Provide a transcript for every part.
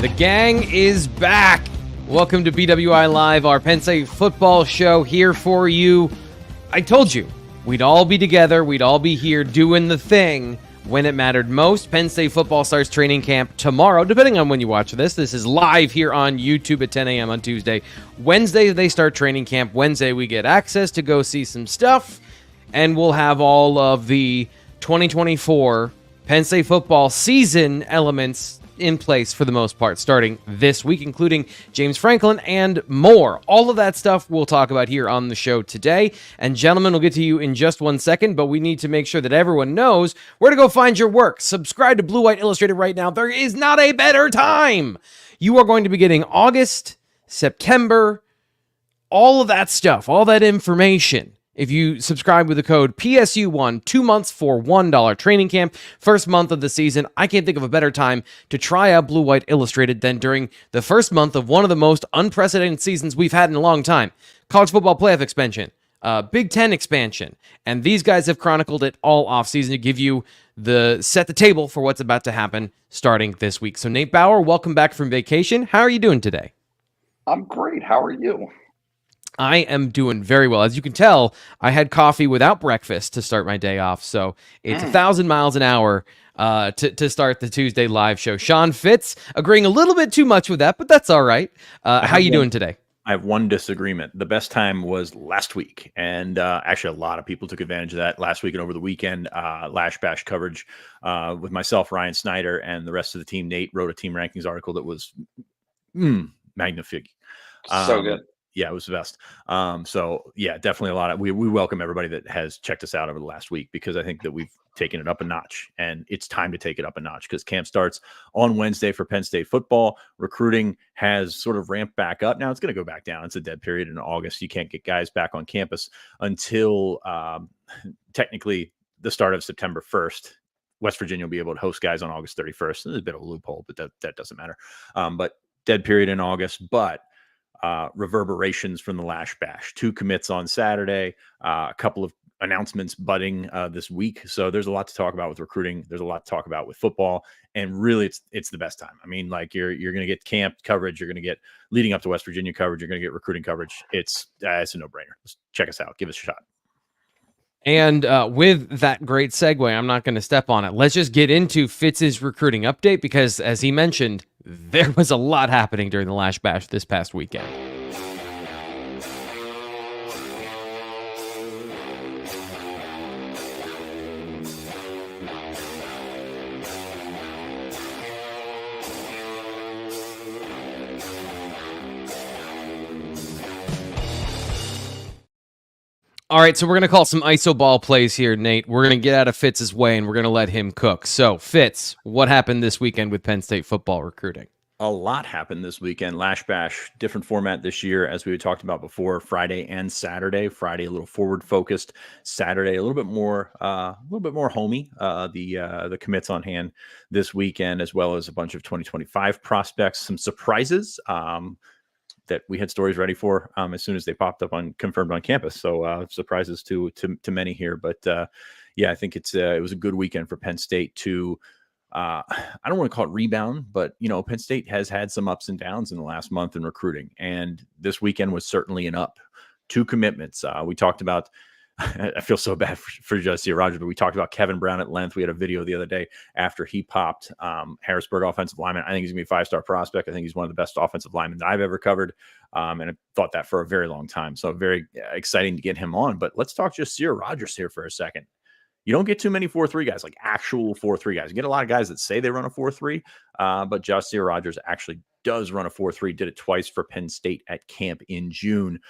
The gang is back. Welcome to BWI Live, our Penn State football show here for you. I told you, we'd all be together. We'd all be here doing the thing when it mattered most. Penn State football starts training camp tomorrow, depending on when you watch this. This is live here on YouTube at 10 a.m. on Tuesday. Wednesday, they start training camp. Wednesday, we get access to go see some stuff, and we'll have all of the 2024 Penn State football season elements in place for the most part, starting this week, including James Franklin and more. All of that stuff we'll talk about here on the show today. And gentlemen, we'll get to you in just 1 second, but we need to make sure that everyone knows where to go find your work. Subscribe to Blue White Illustrated right now. There is not a better time. You are going to be getting August, September, all of that stuff, all that information. If you subscribe with the code PSU1, 2 months for $1 training camp, first month of the season. I can't think of a better time to try out Blue White Illustrated than during the first month of one of the most unprecedented seasons we've had in a long time. College football playoff expansion, Big Ten expansion, and these guys have chronicled it all offseason to give you set the table for what's about to happen starting this week. So Nate Bauer, welcome back from vacation. How are you doing today? I'm great. How are you? I am doing very well. As you can tell, I had coffee without breakfast to start my day off, so it's 1,000 miles an hour to start the Tuesday live show. Sean Fitz agreeing a little bit too much with that, but that's all right. How you doing today? I have one disagreement. The best time was last week, and actually a lot of people took advantage of that last week and over the weekend. Lash Bash coverage with myself, Ryan Snyder, and the rest of the team. Nate wrote a team rankings article that was magnifique. So good. Yeah, it was the best. So yeah, definitely a lot of, we welcome everybody that has checked us out over the last week, because I think that we've taken it up a notch, and it's time to take it up a notch because camp starts on Wednesday for Penn State football. Recruiting has sort of ramped back up. Now it's going to go back down. It's a dead period in August. You can't get guys back on campus until technically the start of September 1st. West Virginia will be able to host guys on August 31st. There's a bit of a loophole, but that doesn't matter. But dead period in August, but reverberations from the Lash Bash. 2 commits on Saturday, a couple of announcements budding this week. So there's a lot to talk about with recruiting. There's a lot to talk about with football, and really it's the best time. I mean, like you're going to get camp coverage. You're going to get leading up to West Virginia coverage. You're going to get recruiting coverage. It's a no-brainer. Let's check us out. Give us a shot. And with that great segue, I'm not going to step on it. Let's just get into Fitz's recruiting update, because as he mentioned, there was a lot happening during the Lash Bash this past weekend. All right, so we're going to call some iso ball plays here, Nate. We're going to get out of Fitz's way, and we're going to let him cook. So, Fitz, what happened this weekend with Penn State football recruiting? A lot happened this weekend. Lash Bash, different format this year, as we had talked about before. Friday and Saturday. Friday a little forward focused. Saturday a little bit more homey. The commits on hand this weekend, as well as a bunch of 2025 prospects. Some surprises that we had stories ready for as soon as they popped up confirmed on campus. So surprises to many here, but yeah, I think it was a good weekend for Penn State to. I don't want to call it rebound, but Penn State has had some ups and downs in the last month in recruiting, and this weekend was certainly an up. 2 commitments. We talked about. I feel so bad for Justin Rogers, but we talked about Kevin Brown at length. We had a video the other day after he popped. Harrisburg offensive lineman. I think he's gonna be a 5-star prospect. I think he's one of the best offensive linemen that I've ever covered, and I thought that for a very long time. So very exciting to get him on. But let's talk Justin Rogers here for a second. You don't get too many 4-3 guys, like actual 4-3 guys. You get a lot of guys that say they run a 4-3, but Justin Rogers actually does run a 4-3, did it twice for Penn State at camp in June.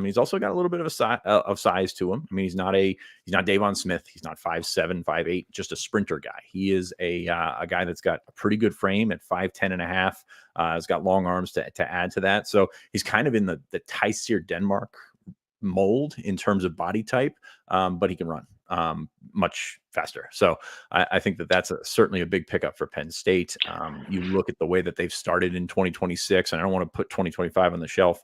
He's also got a little bit of size to him. I mean, he's not Davon Smith. He's not 5'7", 5'8", just a sprinter guy. He is a guy that's got a pretty good frame at 5'10" and a half. Has got long arms to add to that. So he's kind of in the Tyseer Denmark mold in terms of body type, but he can run much faster. So I think that's certainly a big pickup for Penn State. You look at the way that they've started in 2026, and I don't want to put 2025 on the shelf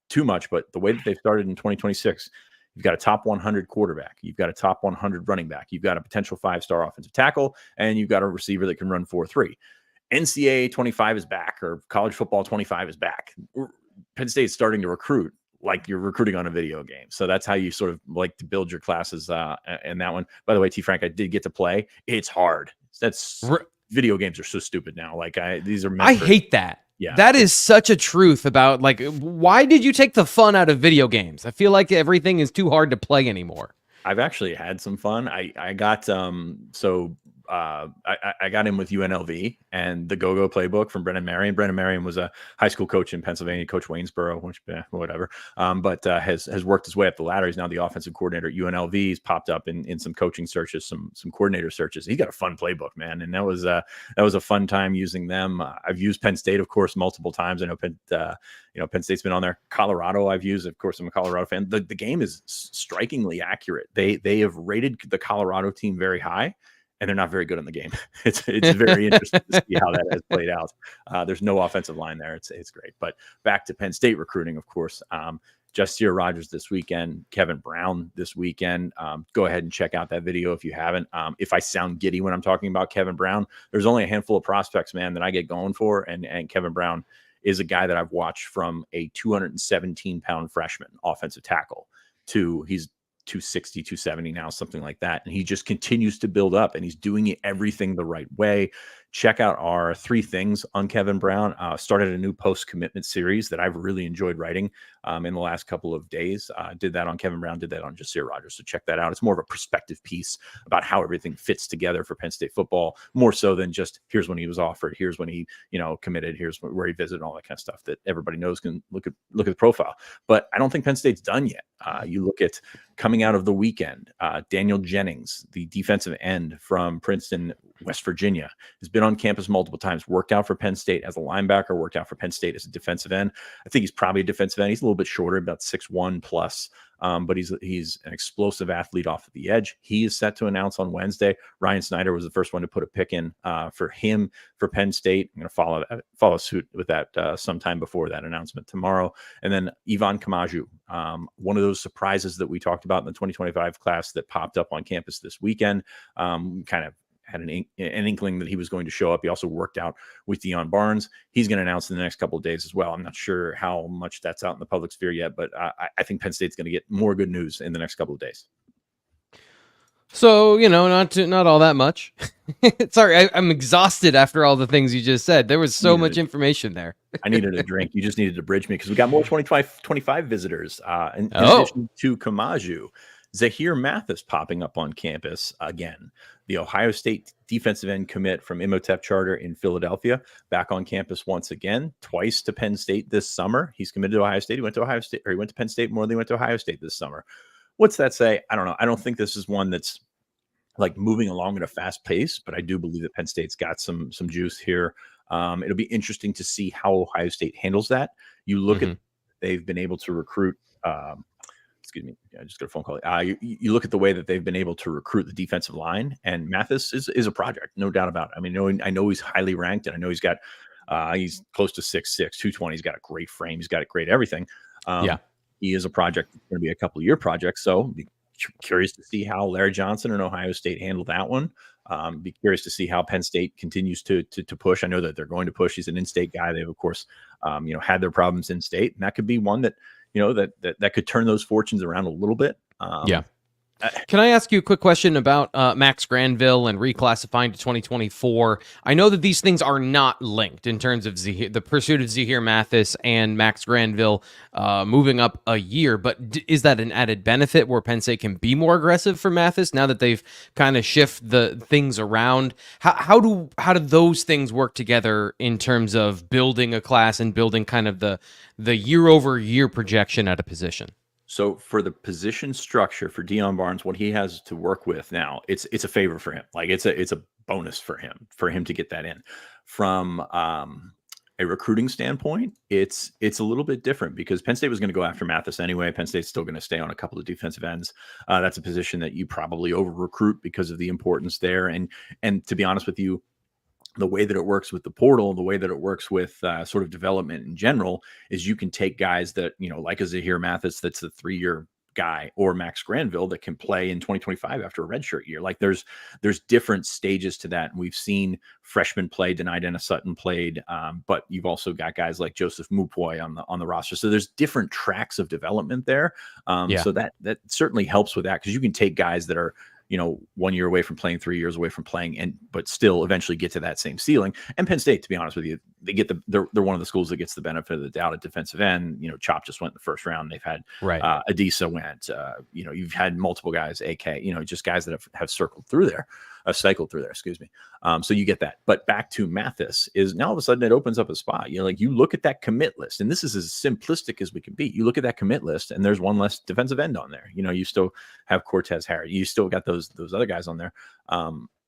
too much, but the way that they've started in 2026, you've got a top 100 quarterback, you've got a top 100 running back, you've got a potential 5-star offensive tackle, and you've got a receiver that can run 4-3. NCAA 25 is back, or college football 25 is back. Penn State's starting to recruit like you're recruiting on a video game. So that's how you sort of like to build your classes in that one. By the way, T Frank, I did get to play. It's hard. Video games are so stupid now. Like these are I hate that. Yeah. That is such a truth about, like, why did you take the fun out of video games? I feel like everything is too hard to play anymore. I've actually had some fun. I got I got in with UNLV and the Go-Go playbook from Brennan Marion. Brennan Marion was a high school coach in Pennsylvania, Coach Waynesboro, which whatever. But has worked his way up the ladder. He's now the offensive coordinator at UNLV. He's popped up in some coaching searches, some coordinator searches. He got a fun playbook, man, and that was a fun time using them. I've used Penn State, of course, multiple times. I know Penn State's been on there. Colorado, I've used. Of course, I'm a Colorado fan. The game is strikingly accurate. They have rated the Colorado team very high, and they're not very good in the game. It's very interesting to see how that has played out. There's no offensive line there. It's great. But back to Penn State recruiting, of course. Jasir Rogers this weekend, Kevin Brown this weekend. Go ahead and check out that video if you haven't. If I sound giddy when I'm talking about Kevin Brown, there's only a handful of prospects, man, that I get going for, and Kevin Brown is a guy that I've watched from a 217-pound freshman offensive tackle to he's 260, 270 now, something like that. And he just continues to build up, and he's doing everything the right way. Check out our 3 things on Kevin Brown. Started a new post-commitment series that I've really enjoyed writing in the last couple of days. Did that on Kevin Brown, did that on Jasir Rogers. So check that out. It's more of a perspective piece about how everything fits together for Penn State football, more so than just here's when he was offered, here's when he, committed, here's where he visited, all that kind of stuff that everybody knows. Can look at the profile. But I don't think Penn State's done yet. You look at coming out of the weekend, Daniel Jennings, the defensive end from Princeton, West Virginia, has been on campus multiple times, worked out for Penn State as a linebacker, worked out for Penn State as a defensive end. I think he's probably a defensive end. He's a little bit shorter, about 6'1" plus. But he's an explosive athlete off of the edge. He is set to announce on Wednesday. Ryan Snyder was the first one to put a pick in for him for Penn State. I'm going to follow suit with that sometime before that announcement tomorrow. And then Ivan Kamaju, one of those surprises that we talked about in the 2025 class that popped up on campus this weekend. Kind of had an inkling that he was going to show up. He also worked out with Deion Barnes. He's going to announce in the next couple of days as well. I'm not sure how much that's out in the public sphere yet, but I think Penn State's going to get more good news in the next couple of days. So, not all that much. Sorry, I'm exhausted after all the things you just said. There was so much information there. I needed a drink. You just needed to bridge me because we got more 25 visitors. In addition to Kamaju, Zahir Mathis popping up on campus again. The Ohio State defensive end commit from Imhotep Charter in Philadelphia, back on campus once again, twice to Penn State this summer. He's committed to Ohio State. He went to Penn State more than he went to Ohio State this summer. What's that say? I don't know. I don't think this is one that's like moving along at a fast pace, but I do believe that Penn State's got some juice here. It'll be interesting to see how Ohio State handles that. You look at they've been able to recruit. Excuse me, I just got a phone call. You look at the way that they've been able to recruit the defensive line, and Mathis is a project, no doubt about it. I mean, I know he's highly ranked, and I know he's got he's close to 6'6", 220. He's got a great frame. He's got a great everything. He is a project. It's going to be a couple of year project. So be curious to see how Larry Johnson and Ohio State handle that one. Be curious to see how Penn State continues to push. I know that they're going to push. He's an in-state guy. They've, of course, had their problems in state, and that could be one that, that could turn those fortunes around a little bit. Can I ask you a quick question about Max Granville and reclassifying to 2024? I know that these things are not linked in terms of the pursuit of Zahir Mathis and Max Granville moving up a year, but is that an added benefit where Penn State can be more aggressive for Mathis now that they've kind of shifted the things around? How do those things work together in terms of building a class and building kind of the year-over-year projection at a position? So for the position structure for Deion Barnes, what he has to work with now, it's a favor for him. Like it's a bonus for him to get that in. From a recruiting standpoint, it's a little bit different because Penn State was going to go after Mathis anyway. Penn State's still going to stay on a couple of defensive ends. That's a position that you probably over recruit because of the importance there. And to be honest with you, the way that it works with the portal, the way that it works with sort of development in general is you can take guys that, like a Zahir Mathis, that's a 3-year guy or Max Granville that can play in 2025 after a redshirt year. Like there's different stages to that. And we've seen freshmen play, Denai Dennis Sutton played, but you've also got guys like Joseph Mupoy on the roster. So there's different tracks of development there. So that certainly helps with that, because you can take guys that are, 1 year away from playing, 3 years away from playing, but still eventually get to that same ceiling. And Penn State, to be honest with you, they're one of the schools that gets the benefit of the doubt at defensive end. Chop just went in the first round. They've had Adisa went. You've had multiple guys, AK. Just guys that have cycled through there. Excuse me. So you get that. But back to Mathis is now all of a sudden it opens up a spot. You look at that commit list, and this is as simplistic as we can be. You look at that commit list, and there's one less defensive end on there. You still have Cortez Harris. You still got those other guys on there.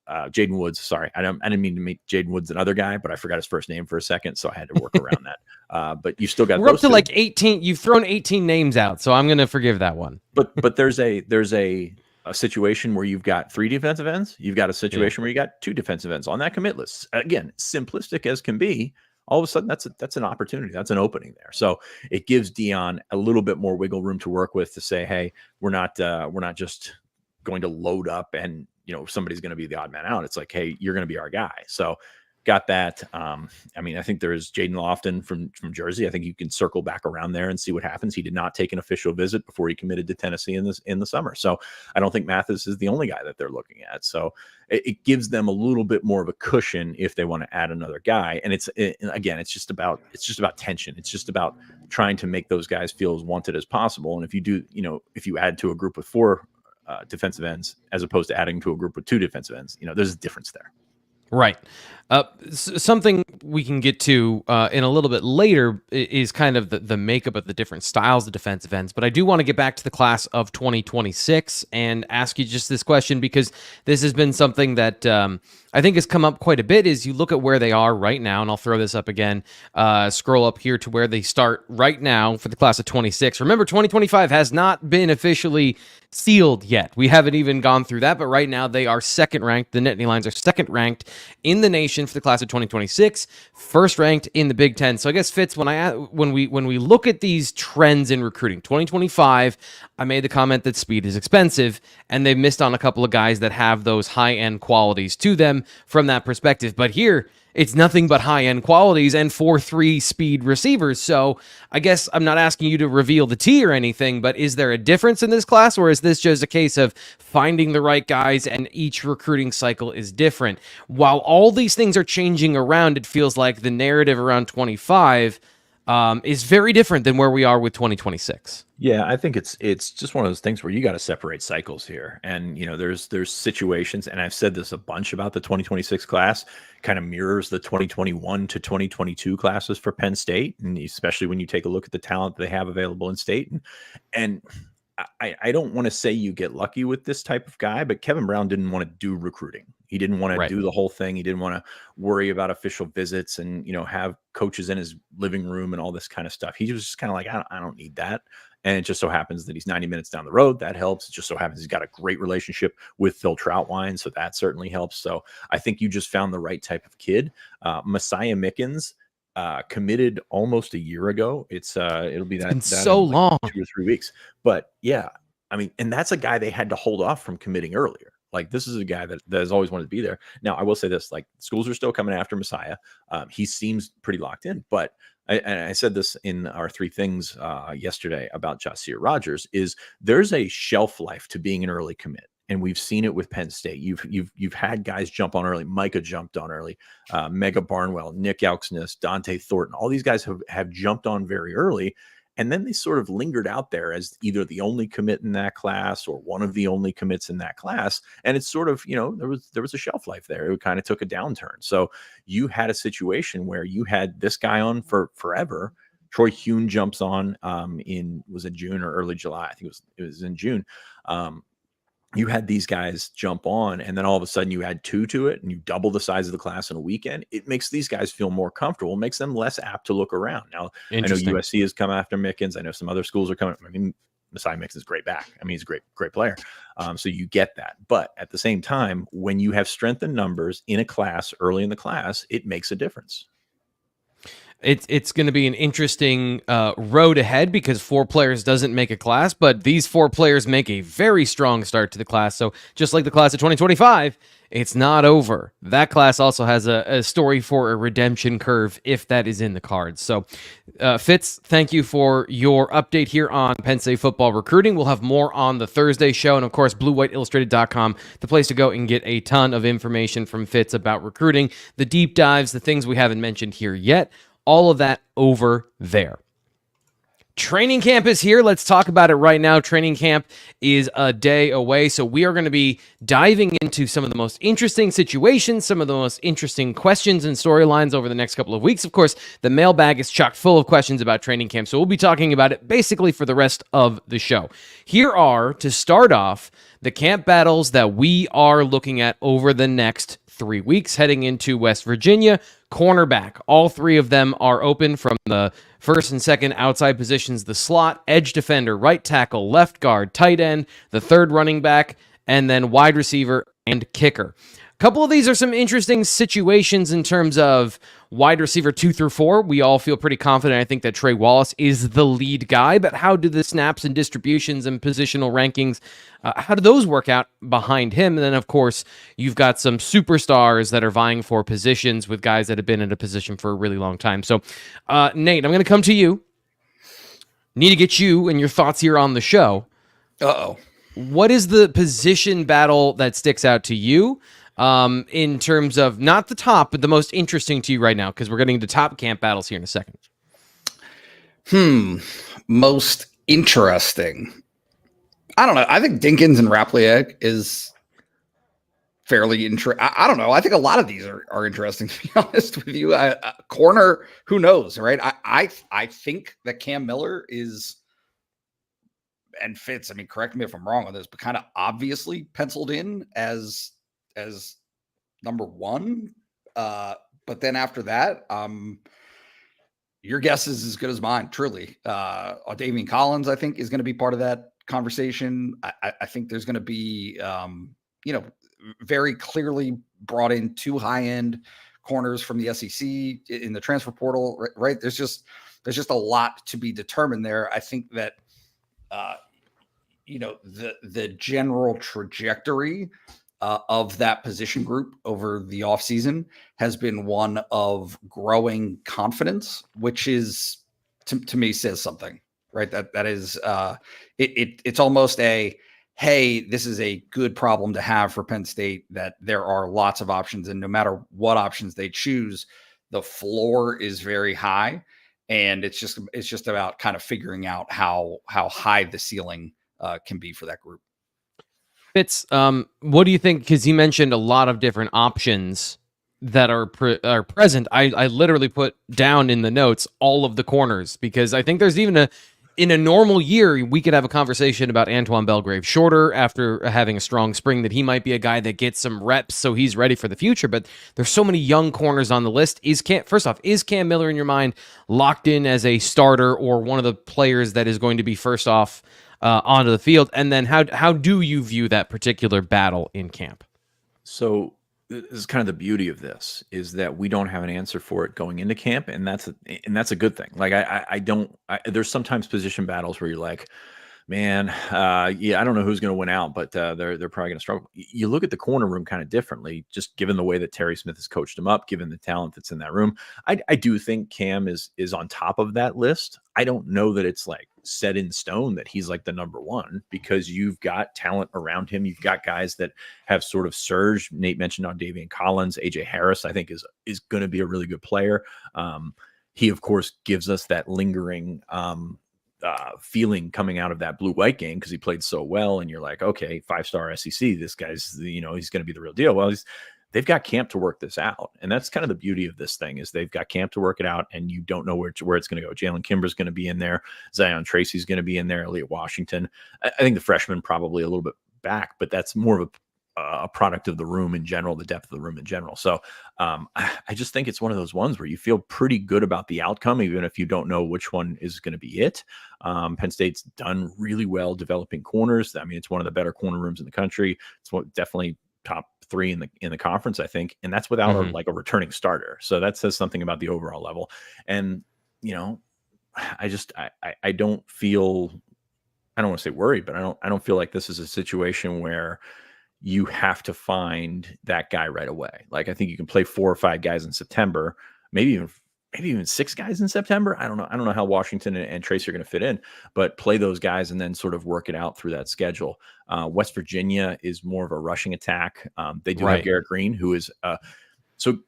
Jaden Woods. Sorry, I didn't mean to make Jaden Woods another guy, but I forgot his first name for a second, so I had to work around that. But you still got. We're up to like 18. You've thrown 18 names out, so I'm going to forgive that one. But there's a situation where you've got 3 defensive ends. You've got a situation where you got 2 defensive ends on that commit list. Again, simplistic as can be. All of a sudden, that's an opportunity. That's an opening there. So it gives Dion a little bit more wiggle room to work with to say, hey, we're not just going to load up and somebody's going to be the odd man out. It's like, hey, you're going to be our guy. So got that. I think there's Jaden Lofton from Jersey. I think you can circle back around there and see what happens. He did not take an official visit before he committed to Tennessee in the summer. So I don't think Mathis is the only guy that they're looking at. So it gives them a little bit more of a cushion if they want to add another guy. And it's just about tension. It's just about trying to make those guys feel as wanted as possible. And if you do, if you add to a group with 4 defensive ends as opposed to adding to a group with 2 defensive ends, there's a difference there. Right. Something we can get to in a little bit later is kind of the makeup of the different styles of defensive ends. But I do want to get back to the class of 2026 and ask you just this question, because this has been something that I think has come up quite a bit. Is you look at where they are right now, and I'll throw this up again, scroll up here to where they start right now for the class of 26. Remember, 2025 has not been officially sealed yet. We haven't even gone through that, but right now they are second ranked. The Nittany Lions are second ranked in the nation for the class of 2026, first ranked in the Big Ten. So I guess, Fitz, when we look at these trends in recruiting, 2025, I made the comment that speed is expensive, and they've missed on a couple of guys that have those high-end qualities to them from that perspective. But here, it's nothing but high-end qualities and 4.3 speed receivers. So I guess I'm not asking you to reveal the T or anything, but is there a difference in this class, or is this just a case of finding the right guys and each recruiting cycle is different? While all these things are changing around, it feels like the narrative around 25 is very different than where we are with 2026. Yeah, I think it's just one of those things where you got to separate cycles here. And, there's situations, and I've said this a bunch about the 2026 class, kind of mirrors the 2021 to 2022 classes for Penn State. And especially when you take a look at the talent they have available in state. And I don't want to say you get lucky with this type of guy, but Kevin Brown didn't want to do recruiting. He didn't want to do the whole thing. He didn't want to worry about official visits and, have coaches in his living room and all this kind of stuff. He was just kind of like, I don't need that. And it just so happens that he's 90 minutes down the road. That helps. It just so happens he's got a great relationship with Phil Troutwine. So that certainly helps. So I think you just found the right type of kid. Messiah Mickens committed almost a year ago. It'll be that so long, 2 or 3 weeks. But yeah, and that's a guy they had to hold off from committing earlier. Like, this is a guy that has always wanted to be there. Now, I will say this, like, schools are still coming after Messiah. He seems pretty locked in, but I said this in our 3 things yesterday about Jasir Rogers, is there's a shelf life to being an early commit. And we've seen it with Penn State. You've had guys jump on early. Micah jumped on early. Mega Barnwell, Nick Elksness, Dante Thornton. All these guys have jumped on very early. And then they sort of lingered out there as either the only commit in that class or one of the only commits in that class. And it's sort of, there was a shelf life there. It kind of took a downturn. So you had a situation where you had this guy on for forever. Troy Hune jumps on was it June or early July? I think it was in June. You had these guys jump on, and then all of a sudden you add 2 to it and you double the size of the class in a weekend. It makes these guys feel more comfortable, makes them less apt to look around. Now, I know USC has come after Mickens. I know some other schools are coming. Messiah Mickens is great back. He's a great player. So you get that. But at the same time, when you have strength in numbers in a class early in the class, it makes a difference. It's going to be an interesting road ahead because 4 players doesn't make a class, but these 4 players make a very strong start to the class. So just like the class of 2025, it's not over. That class also has a story for a redemption curve if that is in the cards. So, Fitz, thank you for your update here on Penn State football recruiting. We'll have more on the Thursday show. And, of course, BlueWhiteIllustrated.com, the place to go and get a ton of information from Fitz about recruiting, the deep dives, the things we haven't mentioned here yet. All of that over there. Training camp is here. Let's talk about it right now. Training camp is a day away, so we are going to be diving into some of the most interesting situations, some of the most interesting questions and storylines over the next couple of weeks. Of course, the mailbag is chock full of questions about training camp, so we'll be talking about it basically for the rest of the show. Here are, to start off, the camp battles that we are looking at over the next 3 weeks heading into West Virginia. Cornerback. All 3 of them are open from the first and second outside positions, the slot, edge defender, right tackle, left guard, tight end, the 3rd running back, and then wide receiver and kicker. A couple of these are some interesting situations in terms of wide receiver 2 through 4. We all feel pretty confident. I think that Trey Wallace is the lead guy, but how do the snaps and distributions and positional rankings, how do those work out behind him? And then, of course, you've got some superstars that are vying for positions with guys that have been in a position for a really long time. So, Nate, I'm going to come to you. Need to get you and your thoughts here on the show. Uh-oh. What is the position battle that sticks out to you? In terms of not the top, but the most interesting to you right now, because we're getting to top camp battles here in a second. Most interesting. I don't know. I think Dinkins and Rapliak is fairly interesting. I don't know. I think a lot of these are interesting, to be honest with you. Corner, who knows, right? I think that Cam Miller is, and Fitz, I mean, correct me if I'm wrong on this, but kind of obviously penciled in as number 1. But then after that, your guess is as good as mine, truly. Davian Collins, I think, is going to be part of that conversation. I think there's going to be, very clearly brought in 2 high-end corners from the SEC in the transfer portal, right? There's just a lot to be determined there. I think that, the general trajectory of that position group over the offseason has been one of growing confidence, which is, to me, says something, right? That is, it's almost a, hey, this is a good problem to have for Penn State, that there are lots of options, and no matter what options they choose, the floor is very high, and it's just about kind of figuring out how high the ceiling can be for that group. Fitz, what do you think? Because you mentioned a lot of different options that are present. I literally put down in the notes all of the corners, because I think there's even in a normal year, we could have a conversation about Antoine Belgrave Shorter after having a strong spring, that he might be a guy that gets some reps so he's ready for the future. But there's so many young corners on the list. First off, is Cam Miller in your mind locked in as a starter or one of the players that is going to be first off onto the field? And then how do you view that particular battle in camp? So this is kind of the beauty of this, is that we don't have an answer for it going into camp, and that's a good thing. Like there's sometimes position battles where you're like, man, I don't know who's going to win out, but they're probably going to struggle. You look at the corner room kind of differently, just given the way that Terry Smith has coached them up, given the talent that's in that room. I do think Cam is on top of that list. I don't know that it's like set in stone that he's like the number 1, because you've got talent around him. You've got guys that have sort of surged. Nate mentioned on Davian Collins. AJ Harris, I think, is going to be a really good player. He, of course, gives us that lingering feeling coming out of that blue-white game, because he played so well, and you're like, okay, 5-star SEC, this guy's, he's going to be the real deal. Well, they've got camp to work this out, and that's kind of the beauty of this thing, is they've got camp to work it out, and you don't know where it's going to go. Jalen Kimber's going to be in there, Zion Tracy's going to be in there, Elliot Washington. I think the freshman probably a little bit back, but that's more of a product of the room in general, the depth of the room in general. So I just think it's one of those ones where you feel pretty good about the outcome, even if you don't know which one is going to be it. Penn State's done really well developing corners. I mean, it's one of the better corner rooms in the country. It's definitely top 3 in the conference, I think, and that's without a returning starter. So that says something about the overall level. And I don't feel, I don't want to say worried, but I don't feel like this is a situation where you have to find that guy right away. Like, I think you can play 4 or 5 guys in September, maybe even 6 guys in September. I don't know how Washington and Trace are going to fit in, but play those guys and then sort of work it out through that schedule. West Virginia is more of a rushing attack. They do have Garrett Green, who is so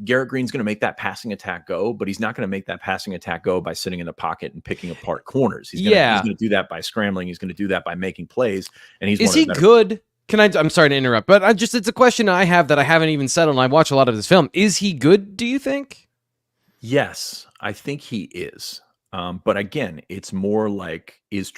Garrett Green's going to make that passing attack go, but he's not going to make that passing attack go by sitting in the pocket and picking apart corners. He's going to do that by scrambling. He's going to do that by making plays. And is he good? I'm sorry to interrupt, but it's a question I have that I haven't even settled. And I watch a lot of this film. Is he good, do you think? Yes, I think he is. But again, it's more like, was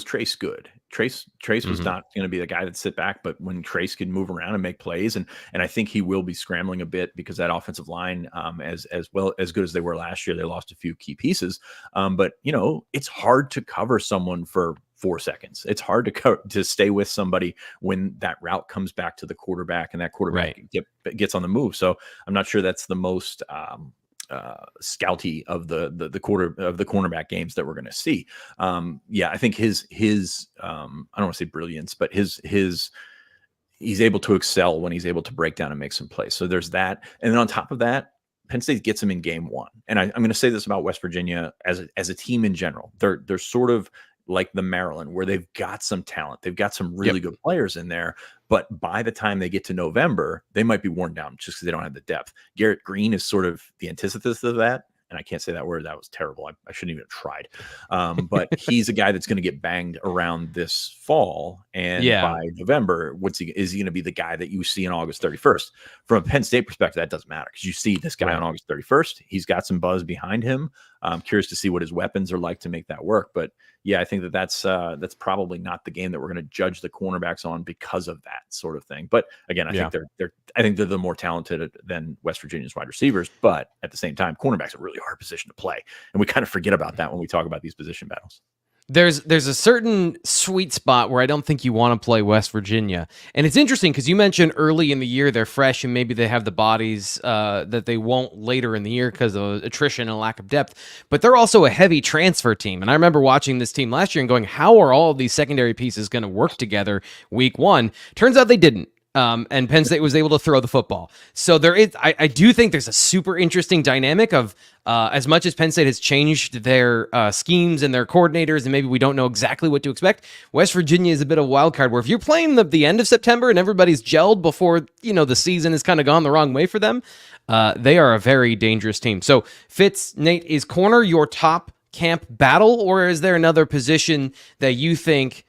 Trace good? Trace was not going to be the guy that sit back, but when Trace can move around and make plays, and I think he will be scrambling a bit because that offensive line, as well as good as they were last year, they lost a few key pieces. But it's hard to cover someone for 4 seconds. It's hard to stay with somebody when that route comes back to the quarterback and that quarterback gets on the move. So I'm not sure that's the most scouty of the cornerback games that we're going to see. I think his I don't want to say brilliance, but he's able to excel when he's able to break down and make some plays. So there's that. And then on top of that, Penn State gets him in game 1. And I'm going to say this about West Virginia as a team in general. They're sort of like the Maryland, where they've got some talent. They've got some really good players in there, but by the time they get to November, they might be worn down just because they don't have the depth. Garrett Green is sort of the antithesis of that. And I can't say that word. That was terrible. I shouldn't even have tried. But he's a guy that's going to get banged around this fall. And by November, is he going to be the guy that you see on August 31st? From a Penn State perspective, that doesn't matter because you see this guy on August 31st. He's got some buzz behind him. I'm curious to see what his weapons are like to make that work. But I think that's probably not the game that we're going to judge the cornerbacks on because of that sort of thing. But again, I think they're the more talented than West Virginia's wide receivers. But at the same time, cornerbacks are a really hard position to play, and we kind of forget about that when we talk about these position battles. There's a certain sweet spot where I don't think you want to play West Virginia. And it's interesting because you mentioned early in the year they're fresh and maybe they have the bodies that they won't later in the year because of attrition and lack of depth. But they're also a heavy transfer team. And I remember watching this team last year and going, how are all of these secondary pieces going to work together week 1? Turns out they didn't. And Penn State was able to throw the football. So I do think there's a super interesting dynamic of as much as Penn State has changed their schemes and their coordinators, and maybe we don't know exactly what to expect. West Virginia is a bit of a wild card where if you're playing the end of September and everybody's gelled before the season has kind of gone the wrong way for them, they are a very dangerous team. So Fitz, Nate, is corner your top camp battle, or is there another position that you think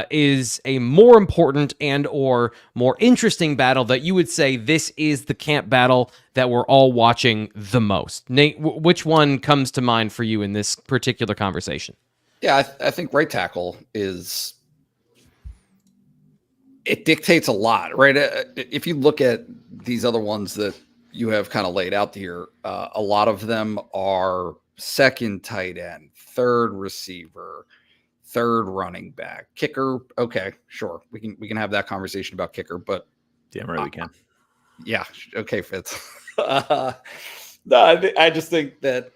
is a more important and or more interesting battle that you would say this is the camp battle that we're all watching the most? Nate, which one comes to mind for you in this particular conversation? Yeah, I think right tackle it dictates a lot, right? If you look at these other ones that you have kind of laid out here, a lot of them are second tight end, third receiver, third running back, kicker. Okay, sure. We can have that conversation about kicker, but damn right we can. Yeah. Okay, Fitz. No, I just think that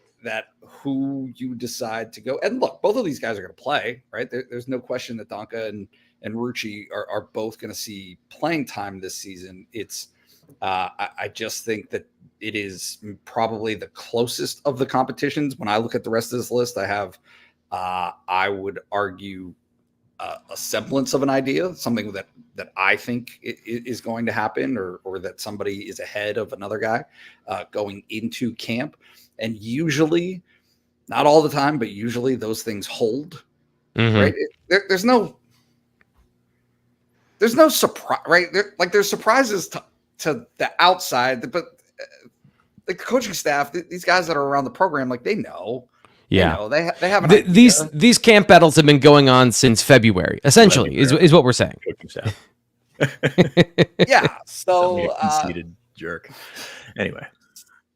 who you decide to go, and look, both of these guys are going to play, right? There's no question that Donka and Rucci are both going to see playing time this season. It's I just think that it is probably the closest of the competitions. When I look at the rest of this list, I have I would argue a semblance of an idea, something that I think is going to happen, or that somebody is ahead of another guy going into camp. And usually, not all the time, but usually those things hold. Right? There's no surprise, right? There's surprises to the outside, but the coaching staff, these guys that are around the program, they know. Yeah, they have an idea. These camp battles have been going on since February, essentially, is what we're saying. Yeah, so conceited jerk. Anyway,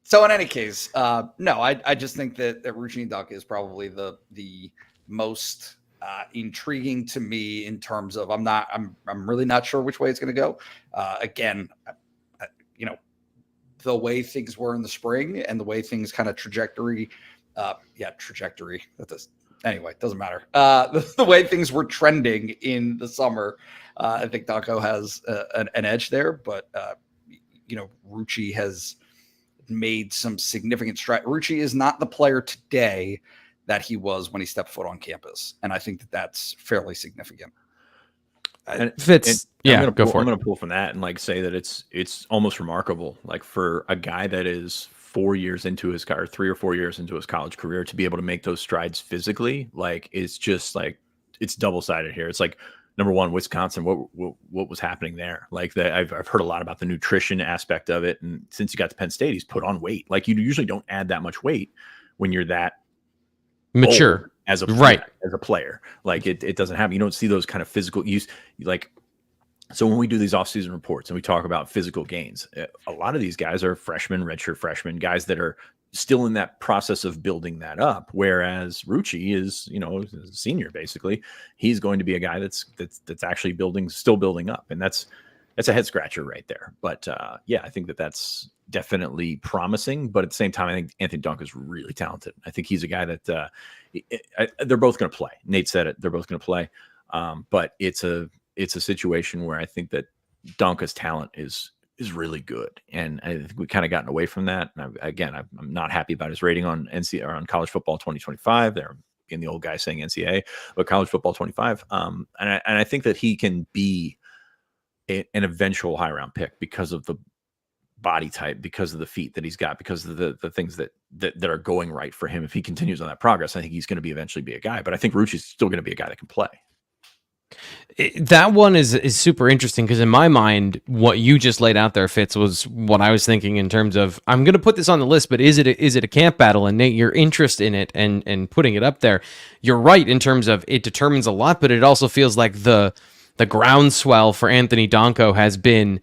so in any case, no, I just think that Rucci and Donka is probably the most intriguing to me in terms of I'm really not sure which way it's going to go. Again, the way things were in the spring and the way things kind of trajectory. Anyway, it doesn't matter. The way things were trending in the summer, I think Danko has an edge there, but Rucci has made some significant strides. Rucci is not the player today that he was when he stepped foot on campus, and I think that's fairly significant. Fitz, I'm go for it. I'm going to pull from that and say that it's almost remarkable, for a guy that is 4 years into his or 3 or 4 years into his college career to be able to make those strides physically. It's just it's double-sided here. It's number one, Wisconsin, what was happening there? I've heard a lot about the nutrition aspect of it, and since he got to Penn State, he's put on weight. You usually don't add that much weight when you're that mature as a player. It doesn't happen. You don't see those kind of physical use. So when we do these offseason reports and we talk about physical gains, a lot of these guys are freshmen, redshirt freshmen, guys that are still in that process of building that up. Whereas Rucci is, a senior, basically. He's going to be a guy that's actually still building up. And that's a head scratcher right there. But I think that's definitely promising. But at the same time, I think Anthony Dunk is really talented. I think he's a guy that they're both going to play. Nate said it. They're both going to play. But it's a situation where I think that Dunca's talent is really good, and I think we kind of gotten away from that. And I'm not happy about his rating on NCAA or on college football 2025. There being the old guy saying NCAA, but college football 25. And I think that he can be an eventual high round pick because of the body type, because of the feet that he's got, because of the things that are going right for him. If he continues on that progress, I think he's going to eventually be a guy. But I think Rucci's still going to be a guy that can play. That one is super interesting because in my mind, what you just laid out there, Fitz, was what I was thinking in terms of, I'm going to put this on the list, but is it a camp battle? And Nate, your interest in it and putting it up there, you're right in terms of it determines a lot, but it also feels like the groundswell for Anthony Danko has been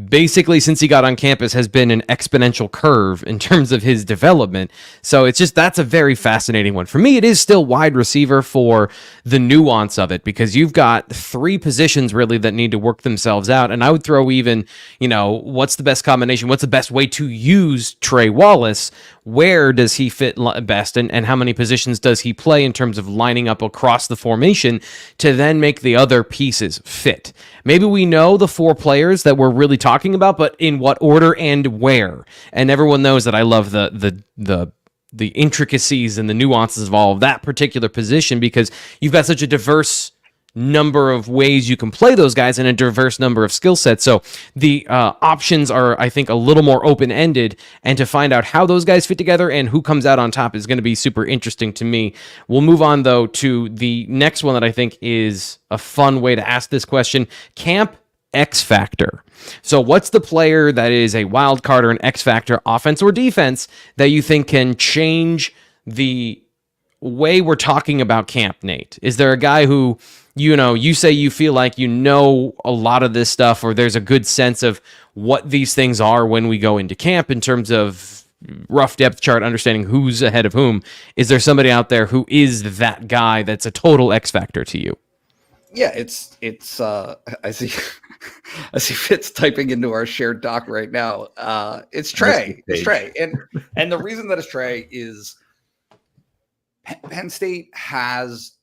basically, since he got on campus, has been an exponential curve in terms of his development. So that's a very fascinating one. For me, it is still wide receiver for the nuance of it, because you've got 3 positions really that need to work themselves out. And I would throw even, what's the best combination? What's the best way to use Trey Wallace? Where does he fit best? And how many positions does he play in terms of lining up across the formation to then make the other pieces fit? Maybe we know the 4 players that we're really talking about, but in what order and where? And everyone knows that I love the intricacies and the nuances of all of that particular position, because you've got such a diverse number of ways you can play those guys and a diverse number of skill sets. So the options are, I think, a little more open-ended, and to find out how those guys fit together and who comes out on top is going to be super interesting to me. We'll move on, though, to the next one that I think is a fun way to ask this question: Camp X Factor. So what's the player that is a wild card or an X Factor, offense or defense, that you think can change the way we're talking about camp, Nate? Is there a guy who, you say you feel like a lot of this stuff, or there's a good sense of what these things are when we go into camp in terms of rough depth chart, understanding who's ahead of whom? Is there somebody out there who is that guy that's a total X Factor to you? Yeah, it's I see Fitz typing into our shared doc right now. It's Trey. It's Trey. And the reason that it's Trey is Penn State has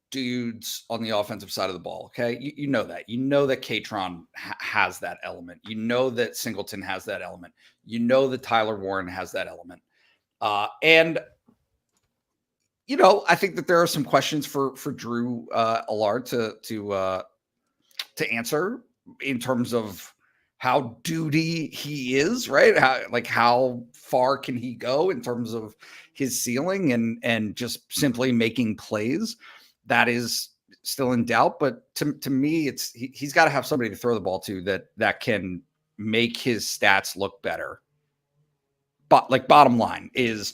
dudes on the offensive side of the ball. Okay. You know that. You know that Katron has that element. You know that Singleton has that element. You know that Tyler Warren has that element. And I think that there are some questions for Drew Allar to answer in terms of how duty he is, right? How far can he go in terms of his ceiling and just simply making plays? That is still in doubt. But to me, he's got to have somebody to throw the ball to that can make his stats look better. But bottom line is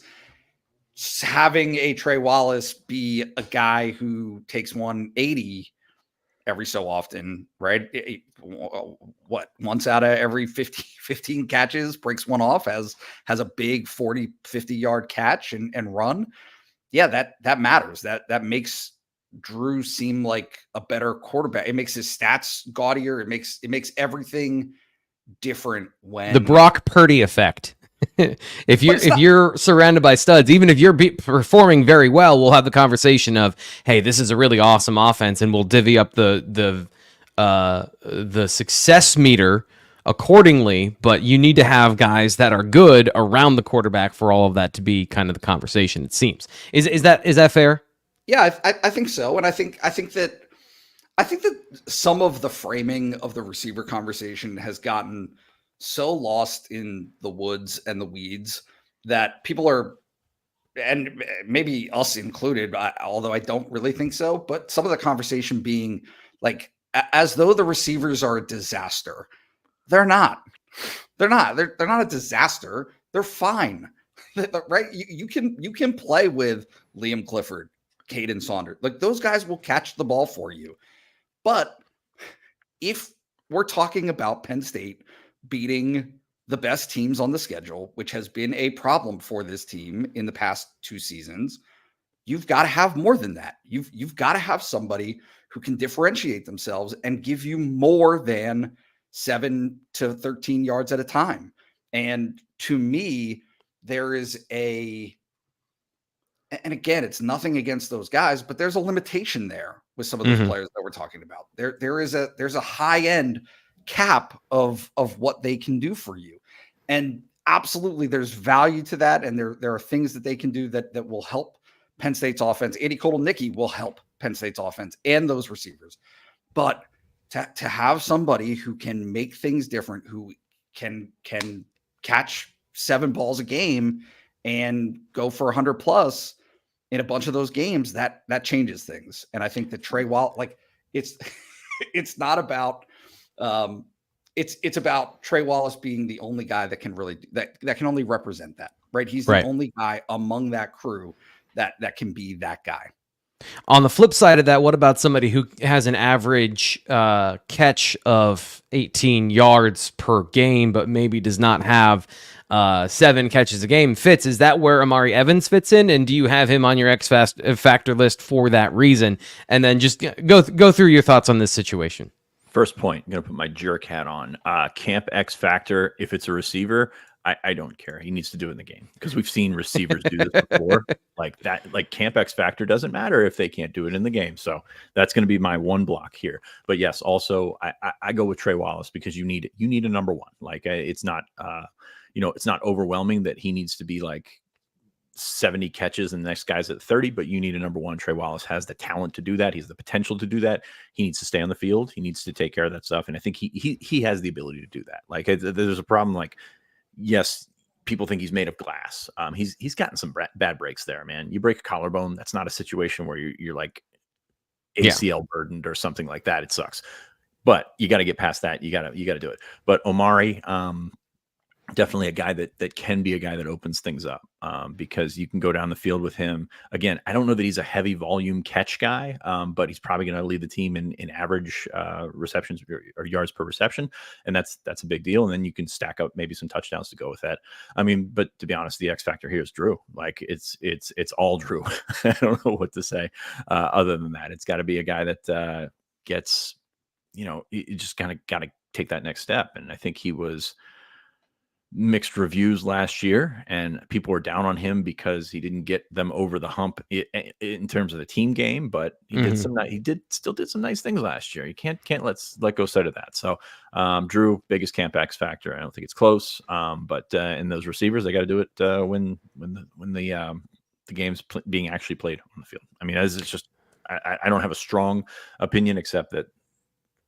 having a Trey Wallace be a guy who takes 180 every so often, right? Once out of every 15 catches, breaks one off, has a big 40, 50 yard catch and run. Yeah, that matters. That makes Drew seem like a better quarterback. It makes his stats gaudier. It makes everything different when the Brock Purdy effect. if you're surrounded by studs, even if you're performing very well, we'll have the conversation of, hey, this is a really awesome offense, and we'll divvy up the success meter accordingly. But you need to have guys that are good around the quarterback for all of that to be kind of the conversation. It seems is that fair? Yeah, I think so, and I think that some of the framing of the receiver conversation has gotten so lost in the woods and the weeds that people are, and maybe us included, although I don't really think so, but some of the conversation being like as though the receivers are a disaster. They're not. They're not a disaster. They're fine. Right? You can play with Liam Clifford, Caden Saunders. Like those guys will catch the ball for you. But if we're talking about Penn State beating the best teams on the schedule, which has been a problem for this team in the past 2 seasons, you've got to have more than that. You've got to have somebody who can differentiate themselves and give you more than 7 to 13 yards at a time. And to me, there is and again, it's nothing against those guys, but there's a limitation there with some of those players that we're talking about. There's a high end cap of what they can do for you. And absolutely there's value to that. And there are things that they can do that will help Penn State's offense. Andy Kotelnicki will help Penn State's offense and those receivers. But to have somebody who can make things different, who can catch 7 balls a game and go for 100 plus in a bunch of those games, that changes things. And I think that Trey Wallace, like it's not about it's about Trey Wallace being the only guy that can really that can only represent that, right? He's the only guy among that crew that can be that guy. On the flip side of that, what about somebody who has an average catch of 18 yards per game, but maybe does not have 7 catches a game? Fitz, is that where Amari Evans fits in? And do you have him on your X factor list for that reason? And then just go through your thoughts on this situation. First point, I'm going to put my jerk hat on. Camp X factor, if it's a receiver, I don't care. He needs to do it in the game because we've seen receivers do this before. Like Camp X factor doesn't matter if they can't do it in the game. So that's going to be my one block here. But yes, also I go with Trey Wallace because you need a number one. Like it's not it's not overwhelming that he needs to be like 70 catches and the next guy's at 30, but you need a number one. Trey Wallace has the talent to do that. He's the potential to do that. He needs to stay on the field. He needs to take care of that stuff. And I think he has the ability to do that. Like there's a problem. Like, yes, people think he's made of glass. He's gotten some bad breaks there, man. You break a collarbone. That's not a situation where you're like ACL burdened or something like that. It sucks, but you got to get past that. You got to do it. But Omari, definitely a guy that can be a guy that opens things up because you can go down the field with him. Again, I don't know that he's a heavy volume catch guy, but he's probably going to lead the team in average receptions or yards per reception. And that's a big deal. And then you can stack up maybe some touchdowns to go with that. I mean, but to be honest, the X factor here is Drew. Like it's all Drew. I don't know what to say other than that. It's got to be a guy that gets, you just kind of got to take that next step. And I think he was mixed reviews last year, and people were down on him because he didn't get them over the hump in terms of the team game. But he still did some nice things last year. You can't let go sight of that. So Drew, biggest Camp X factor. I don't think it's close. But in those receivers, they got to do it when the game's being actually played on the field. I mean, it's just I don't have a strong opinion except that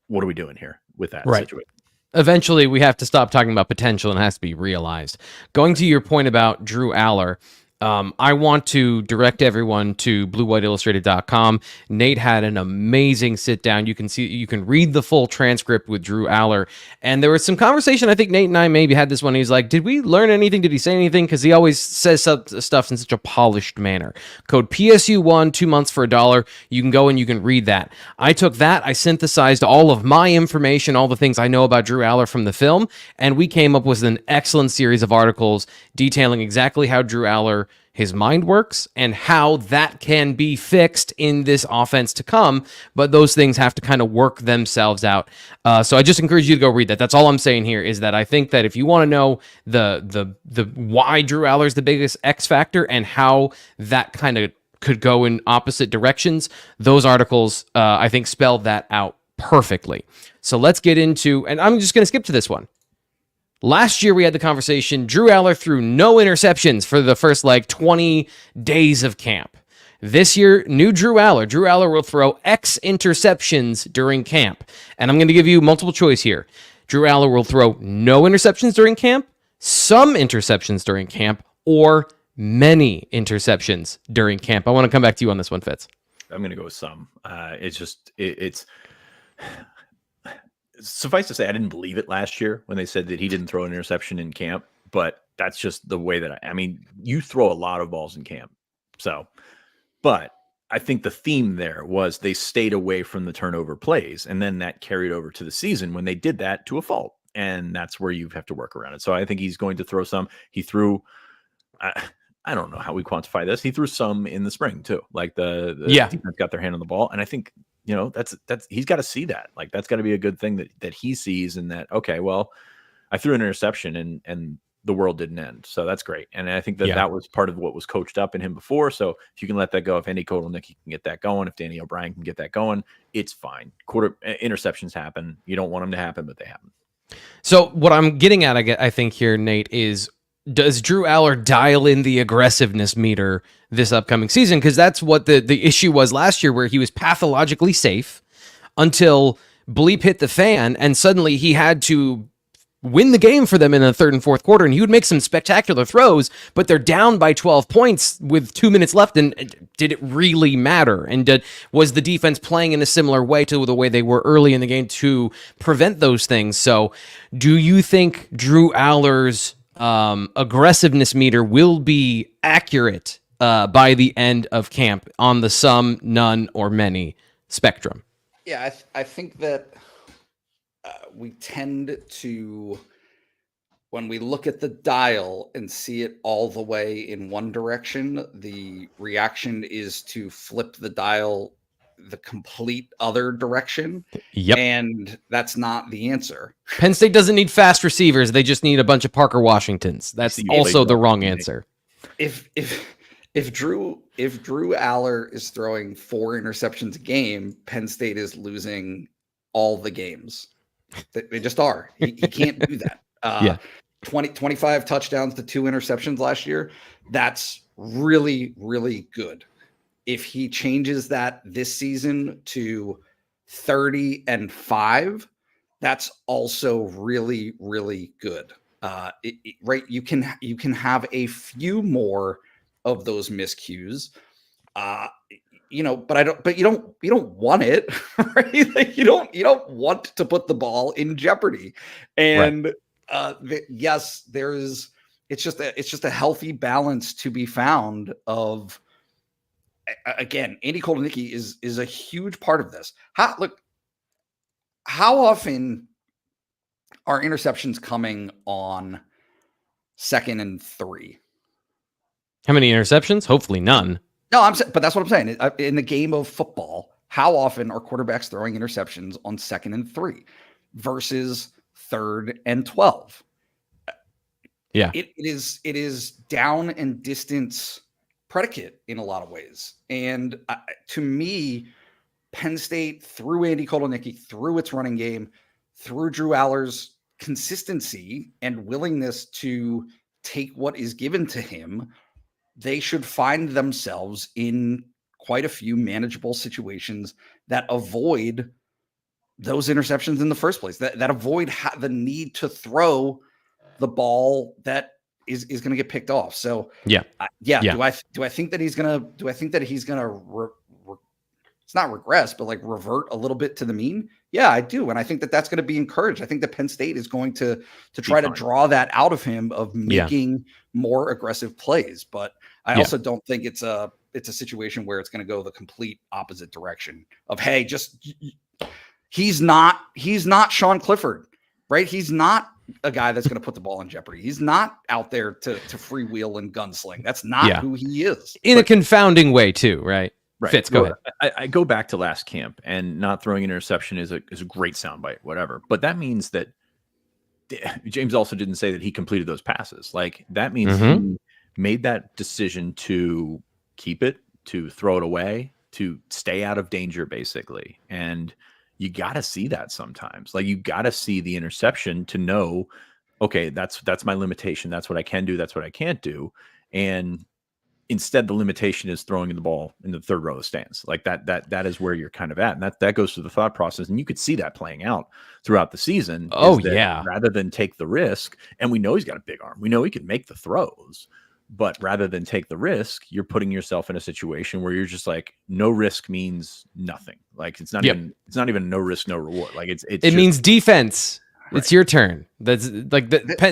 what are we doing here with that situation? Eventually, we have to stop talking about potential and it has to be realized. Going to your point about Drew Allar, I want to direct everyone to BlueWhiteIllustrated.com. Nate had an amazing sit down. You can read the full transcript with Drew Allar. And there was some conversation. I think Nate and I maybe had this one. He's like, did we learn anything? Did he say anything? Because he always says stuff in such a polished manner. Code PSU1, 2 months for $1. You can go and you can read that. I took that. I synthesized all of my information, all the things I know about Drew Allar from the film. And we came up with an excellent series of articles detailing exactly how Drew Allar his mind works and how that can be fixed in this offense to come. But those things have to kind of work themselves out. So I just encourage you to go read that. That's all I'm saying here is that I think that if you want to know the why Drew Allar is the biggest X factor and how that kind of could go in opposite directions, those articles, I think, spell that out perfectly. So let's get into, and I'm just going to skip to this one. Last year, we had the conversation, Drew Allar threw no interceptions for the first 20 days of camp. This year, new Drew Allar. Drew Allar will throw X interceptions during camp. And I'm going to give you multiple choice here. Drew Allar will throw no interceptions during camp, some interceptions during camp, or many interceptions during camp. I want to come back to you on this one, Fitz. I'm going to go with some. It's suffice to say, I didn't believe it last year when they said that he didn't throw an interception in camp, but that's just the way that I mean, you throw a lot of balls in camp. So, but I think the theme there was they stayed away from the turnover plays, and then that carried over to the season when they did that to a fault. And that's where you have to work around it. So I think he's going to throw some. He threw, I don't know how we quantify this. He threw some in the spring too. Like the defense got their hand on the ball. And I think, that's he's got to see that. Like, that's got to be a good thing that he sees, and that, okay, well, I threw an interception and the world didn't end. So that's great. And I think that was part of what was coached up in him before. So if you can let that go, if Andy Kotelnicki can get that going, if Danny O'Brien can get that going, it's fine. Interceptions happen. You don't want them to happen, but they happen. So what I'm getting at, I think here, Nate, is does Drew Allar dial in the aggressiveness meter this upcoming season? Because that's what the issue was last year, where he was pathologically safe until bleep hit the fan, and suddenly he had to win the game for them in the third and fourth quarter, and he would make some spectacular throws, but they're down by 12 points with 2 minutes left, and did it really matter? And was the defense playing in a similar way to the way they were early in the game to prevent those things? So do you think Drew Allar's aggressiveness meter will be accurate by the end of camp on the some, none, or many spectrum? Yeah, I think that we tend to, when we look at the dial and see it all the way in one direction, the reaction is to flip the dial the complete other direction. Yep. And that's not the answer. Penn State doesn't need fast receivers. They just need a bunch of Parker Washingtons. That's also the wrong answer. If Drew Allar is throwing 4 interceptions a game, Penn State is losing all the games. They just are. He can't do that. 25 touchdowns to 2 interceptions last year. That's really, really good. If he changes that this season to 30-5, that's also really, really good. Right? You can have a few more of those miscues. But you don't want it, right? Like you don't want to put the ball in jeopardy. And yes, it's just a healthy balance to be found of, again, Andy Kotelnicki is a huge part of this. How often are interceptions coming on 2nd and 3? How many interceptions? Hopefully none. No, but that's what I'm saying. In the game of football, how often are quarterbacks throwing interceptions on 2nd and 3 versus 3rd and 12? Yeah, it is down and distance predicate in a lot of ways. And to me, Penn State, through Andy Kotelnicki, through its running game, through Drew Allar's consistency and willingness to take what is given to him, they should find themselves in quite a few manageable situations that avoid those interceptions in the first place, that avoid the need to throw the ball that is going to get picked off. So Do I think that he's going to it's not regress, but like revert a little bit to the mean? Yeah, I do. And I think that that's going to be encouraged. I think that Penn State is going to try to draw that out of him of making more aggressive plays. But I also don't think it's a situation where it's going to go the complete opposite direction of, hey, he's not Sean Clifford, right? He's not a guy that's going to put the ball in jeopardy. He's not out there to freewheel and gunsling. That's not who he is. In a confounding way too, right? Right. Fitz, go ahead. I go back to last camp, and not throwing an interception is a great soundbite, whatever. But that means that James also didn't say that he completed those passes. Like, that means he made that decision to keep it, to throw it away, to stay out of danger, basically. And you got to see that sometimes. Like, you got to see the interception to know, okay, that's my limitation. That's what I can do. That's what I can't do. And instead, the limitation is throwing the ball in the third row of the stands. Like, that is where you're kind of at. And that goes through the thought process. And you could see that playing out throughout the season. Rather than take the risk, and we know he's got a big arm. We know he can make the throws. But rather than take the risk, you're putting yourself in a situation where you're just like, no risk means nothing. Like, it's not even no risk, no reward. Like, it means defense. Right. It's your turn. That's like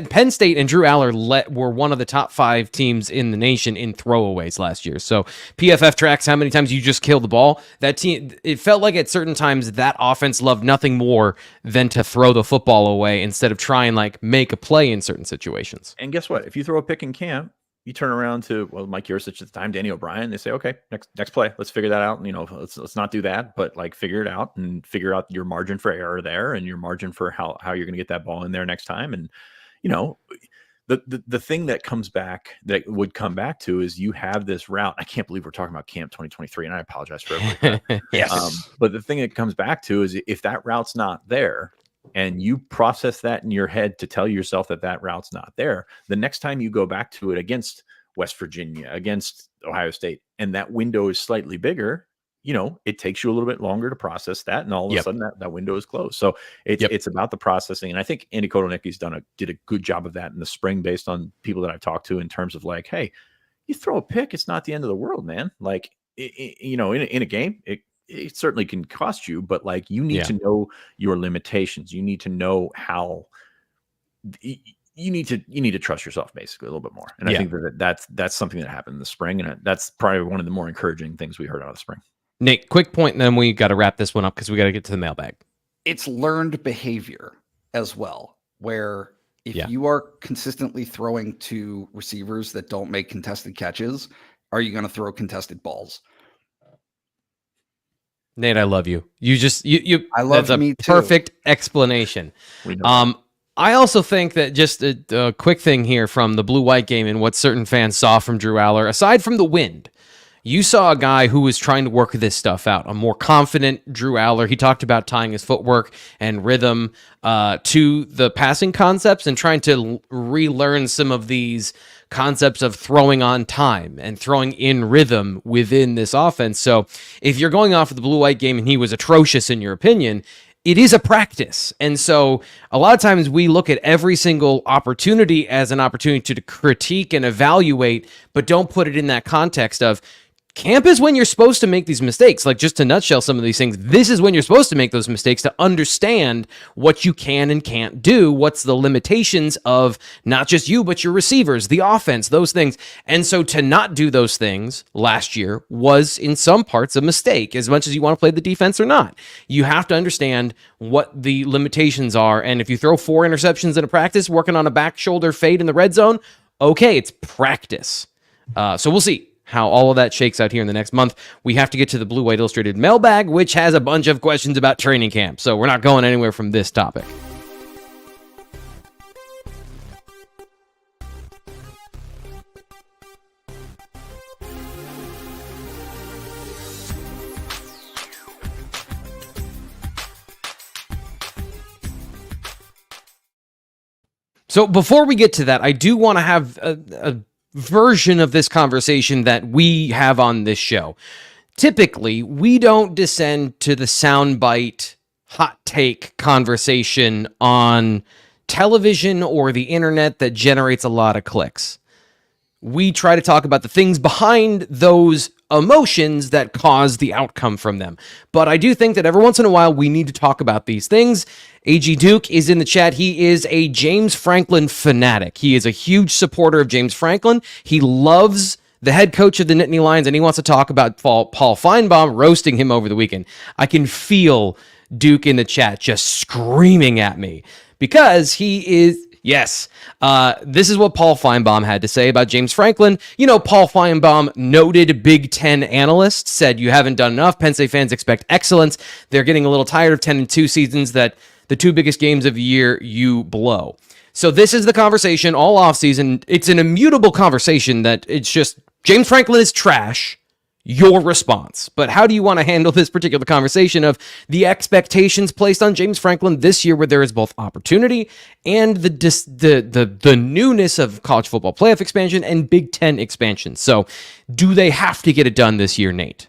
Penn State and Drew Allar were one of the top 5 teams in the nation in throwaways last year. So PFF tracks how many times you just kill the ball. That team, it felt like at certain times that offense loved nothing more than to throw the football away instead of try and like make a play in certain situations. And guess what? If you throw a pick in camp, you turn around to, well, Mike Yursich at the time, Danny O'Brien, they say, okay, next play, let's figure that out. And, let's not do that, but like figure it out and figure out your margin for error there and your margin for how you're going to get that ball in there next time. And, the thing that would come back to is you have this route. I can't believe we're talking about camp 2023, and I apologize for everything. Yes. But the thing that comes back to is if that route's not there, and you process that in your head to tell yourself that route's not there, the next time you go back to it against West Virginia, against Ohio State, and that window is slightly bigger, it takes you a little bit longer to process that, and all of a sudden that window is closed. So it's about the processing. And I think Andy Kotelnicki's did a good job of that in the spring based on people that I've talked to in terms of like, hey, you throw a pick, it's not the end of the world, man. Like, in a game, it certainly can cost you, but like, you need to know your limitations. You need to know how you need to trust yourself basically a little bit more. And I think that's something that happened in the spring. And that's probably one of the more encouraging things we heard out of the spring. Nate, quick point, and then we got to wrap this one up because we got to get to the mailbag. It's learned behavior as well, where if you are consistently throwing to receivers that don't make contested catches, are you going to throw contested balls? Nate, I love you. I love me too. Perfect explanation. I also think that just a quick thing here from the blue-white game and what certain fans saw from Drew Allar, aside from the wind, you saw a guy who was trying to work this stuff out, a more confident Drew Allar. He talked about tying his footwork and rhythm to the passing concepts and trying to relearn some of these concepts of throwing on time and throwing in rhythm within this offense. So if you're going off of the blue-white game and he was atrocious in your opinion, it is a practice. And so a lot of times we look at every single opportunity as an opportunity to critique and evaluate, but don't put it in that context of camp is when you're supposed to make these mistakes. Like, just to nutshell some of these things, this is when you're supposed to make those mistakes to understand what you can and can't do, what's the limitations of not just you, but your receivers, the offense, those things. And so to not do those things last year was in some parts a mistake, as much as you want to play the defense or not. You have to understand what the limitations are. And if you throw 4 interceptions in a practice, working on a back shoulder fade in the red zone, okay, it's practice. So we'll see how all of that shakes out here in the next month. We have to get to the Blue White Illustrated mailbag, which has a bunch of questions about training camp. So we're not going anywhere from this topic. So before we get to that, I do want to have a version of this conversation that we have on this show. Typically, we don't descend to the soundbite hot take conversation on television or the internet that generates a lot of clicks. We try to talk about the things behind those emotions that cause the outcome from them. But I do think that every once in a while we need to talk about these things. AG Duke is in the chat. He is a James Franklin fanatic. He is a huge supporter of James Franklin. He loves the head coach of the Nittany Lions, and he wants to talk about Paul Feinbaum roasting him over the weekend. I can feel Duke in the chat just screaming at me because he Yes. This is what Paul Feinbaum had to say about James Franklin. You know, Paul Feinbaum, noted Big Ten analyst, said you haven't done enough. Penn State fans expect excellence. They're getting a little tired of 10-2 seasons that the two biggest games of the year you blow. So this is the conversation all offseason. It's an immutable conversation that it's just James Franklin is trash. Your response. But how do you want to handle this particular conversation of the expectations placed on James Franklin this year, where there is both opportunity and the newness of college football playoff expansion and Big Ten expansion? So do they have to get it done this year, Nate?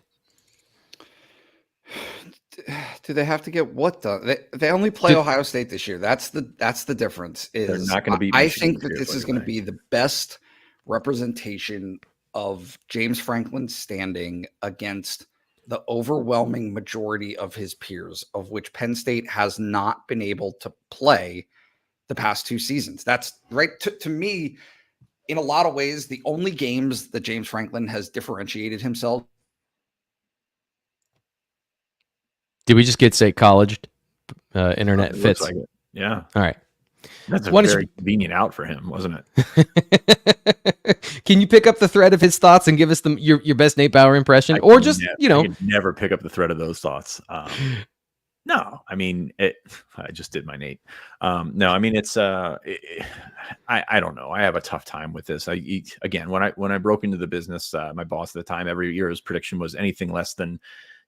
Do they have to get what done? They only play Ohio State this year. That's the difference. Is they're not going to be. I think that this is going to be the best representation of James Franklin's standing against the overwhelming majority of his peers, of which Penn State has not been able to play the past 2 seasons. That's right. To me, in a lot of ways, the only games that James Franklin has differentiated himself. Did we just get State College? Internet fits. Like it. Yeah. All right. That's a very convenient out for him, wasn't it? Can you pick up the thread of his thoughts and give us your best Nate Bauer impression? Or just, I could never pick up the thread of those thoughts. No, I mean, I just did my Nate. No, I mean, it's, I don't know. I have a tough time with this. Again, when I broke into the business, my boss at the time, every year his prediction was anything less than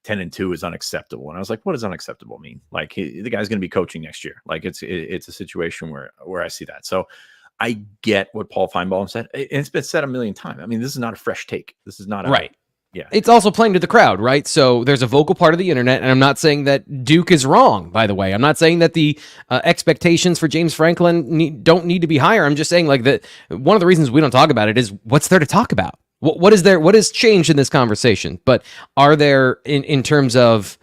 10-2 is unacceptable. And I was like, what does unacceptable mean? Like the guy's going to be coaching next year. Like it's a situation where I see that. So I get what Paul Feinbaum said. And it's been said a million times. I mean, this is not a fresh take. This is not right. Yeah. It's also playing to the crowd, right? So there's a vocal part of the internet, and I'm not saying that Duke is wrong, by the way. I'm not saying that the expectations for James Franklin don't need to be higher. I'm just saying like that one of the reasons we don't talk about it is what's there to talk about? What has changed in this conversation? But are there, in terms of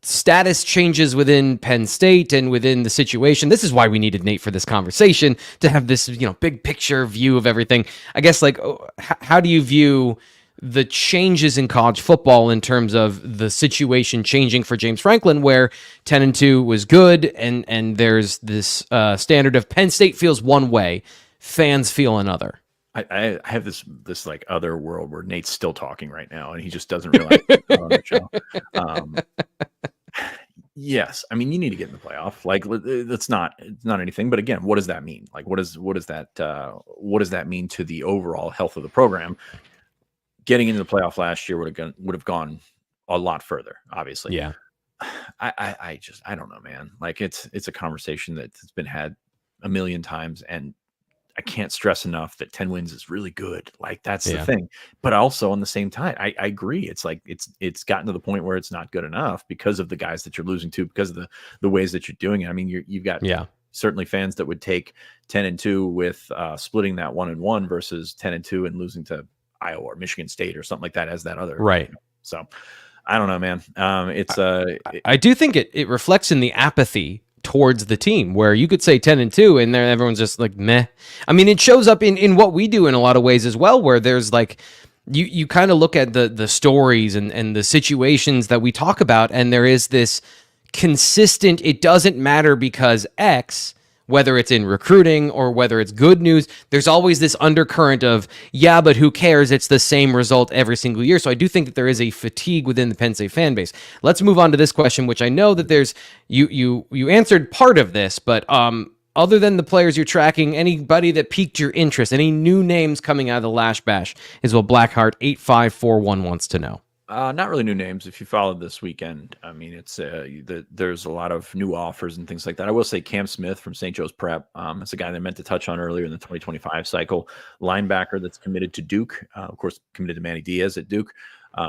status changes within Penn State and within the situation? This is why we needed Nate for this conversation, to have this big picture view of everything. I guess, like, how do you view the changes in college football in terms of the situation changing for James Franklin, where 10-2 was good, and there's this standard of Penn State feels one way, fans feel another? I have this like other world where Nate's still talking right now and he just doesn't realize it's on the show. Yes, I mean, you need to get in the playoff. Like it's not anything. But again, what does that mean? Like what does that mean to the overall health of the program? Getting into the playoff last year would have gone a lot further, obviously. Yeah. I don't know, man. Like it's a conversation that's been had a million times, and I can't stress enough that 10 wins is really good. Like that's the thing. But also on the same time, I agree. It's like it's gotten to the point where it's not good enough because of the guys that you're losing to, because of the ways that you're doing it. I mean, you've got certainly fans that would take 10-2 with splitting that 1-1 versus 10-2 and losing to Iowa or Michigan State or something like that as that other. Right. So I don't know, man. I do think it reflects in the apathy towards the team, where you could say 10-2 and there everyone's just like meh. I mean, it shows up in what we do in a lot of ways as well, where there's like you kind of look at the stories and the situations that we talk about, and there is this consistent, it doesn't matter because X, whether it's in recruiting or whether it's good news, there's always this undercurrent of, yeah, but who cares? It's the same result every single year. So I do think that there is a fatigue within the Penn State fan base. Let's move on to this question, which I know that there's, you answered part of this, but other than the players you're tracking, anybody that piqued your interest, any new names coming out of the Lash Bash is what Blackheart 8541 wants to know. Not really new names. If you followed this weekend, I mean, it's there's a lot of new offers and things like that. I will say Cam Smith from St. Joe's Prep. It's a guy that I meant to touch on earlier in the 2025 cycle. Linebacker that's committed to Duke. Of course, committed to Manny Diaz at Duke.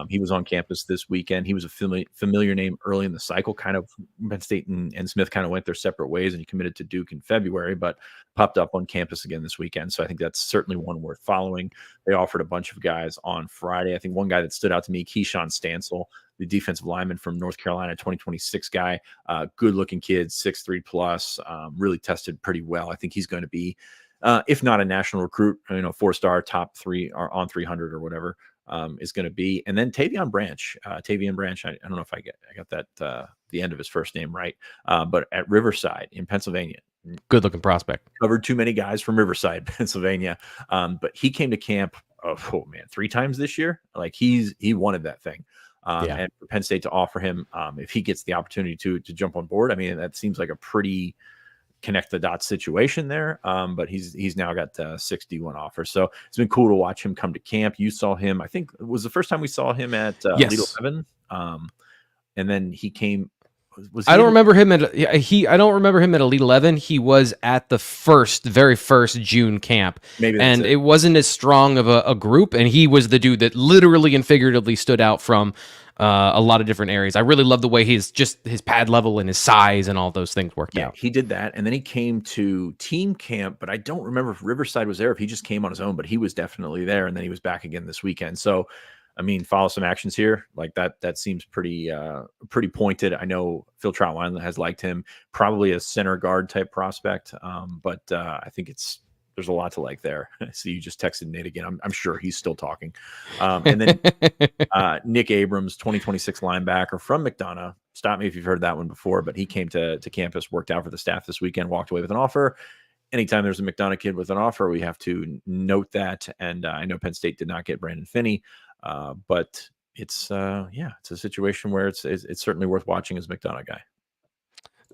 He was on campus this weekend. He was a familiar name early in the cycle. Kind of Penn State and Smith kind of went their separate ways, and he committed to Duke in February, but popped up on campus again this weekend. So I think that's certainly one worth following. They offered a bunch of guys on Friday. I think one guy that stood out to me, Keyshawn Stansel, the defensive lineman from North Carolina, 2026 guy, good looking kid, 6'3 plus, really tested pretty well. I think he's going to be, if not a national recruit, 4-star, top 3 or on 300 or whatever. Is going to be, and then Tavion Branch. I don't know if I got that the end of his first name right, but at Riverside in Pennsylvania, Good looking prospect. Covered too many guys from Riverside, Pennsylvania. But he came to camp, 3 times this year. Like he wanted that thing. And for Penn State to offer him, if he gets the opportunity to jump on board, I mean, that seems like a pretty connect the dots situation there. But he's now got 61 offers. So it's been cool to watch him come to camp. You saw him, I think it was the first time we saw him at Elite 11. And then he came. I don't remember him at I don't remember him at Elite 11. He was at the very first June camp. Maybe and it wasn't as strong of a group, and he was the dude that literally and figuratively stood out from a lot of different areas. I really love the way his pad level and his size and all those things worked out. He did that, and then he came to team camp, but I don't remember if Riverside was there, if he just came on his own, but he was definitely there, and then he was back again this weekend. So I mean, follow some actions here. Like that seems pretty pointed. I know Phil Troutwine has liked him, probably a center guard type prospect. But I think there's a lot to like there. So you just texted Nate again. I'm sure he's still talking. And then Nick Abrams, 2026 linebacker from McDonough. Stop me if you've heard that one before, but he came to campus, worked out for the staff this weekend, walked away with an offer. Anytime there's a McDonough kid with an offer, we have to note that. And I know Penn State did not get Brandon Finney. But it's a situation where it's certainly worth watching as a McDonough guy.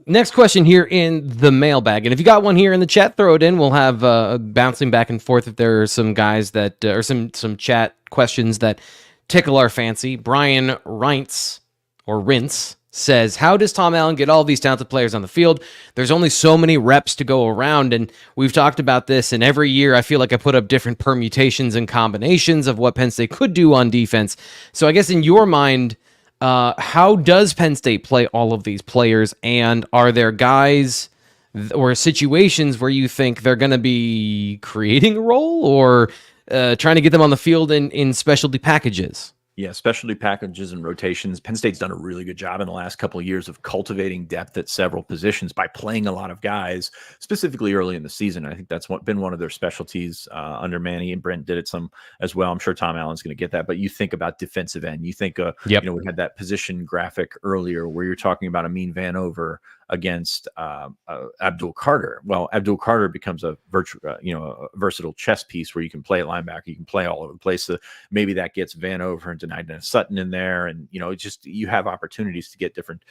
Next question here in the mailbag, and if you got one here in the chat, throw it in. We'll have bouncing back and forth if there are some guys that or some chat questions that tickle our fancy. Brian Rintz says, how does Tom Allen get all these talented players on the field? There's only so many reps to go around, and we've talked about this, and every year I feel like I put up different permutations and combinations of what Penn State could do on defense. So I guess in your mind, how does Penn State play all of these players, and are there guys or situations where you think they're going to be creating a role or trying to get them on the field in specialty packages? Yeah, specialty packages and rotations. Penn State's done a really good job in the last couple of years of cultivating depth at several positions by playing a lot of guys, specifically early in the season. I think that's been one of their specialties under Manny, and Brent did it some as well. I'm sure Tom Allen's going to get that. But you think about defensive end. You think, we had that position graphic earlier where you're talking about Amin Vanover against Abdul Carter. Well, Abdul Carter becomes a versatile chess piece where you can play at linebacker, you can play all over the place. So maybe that gets Vanover and Nittany Sutton in there, and you have opportunities to get different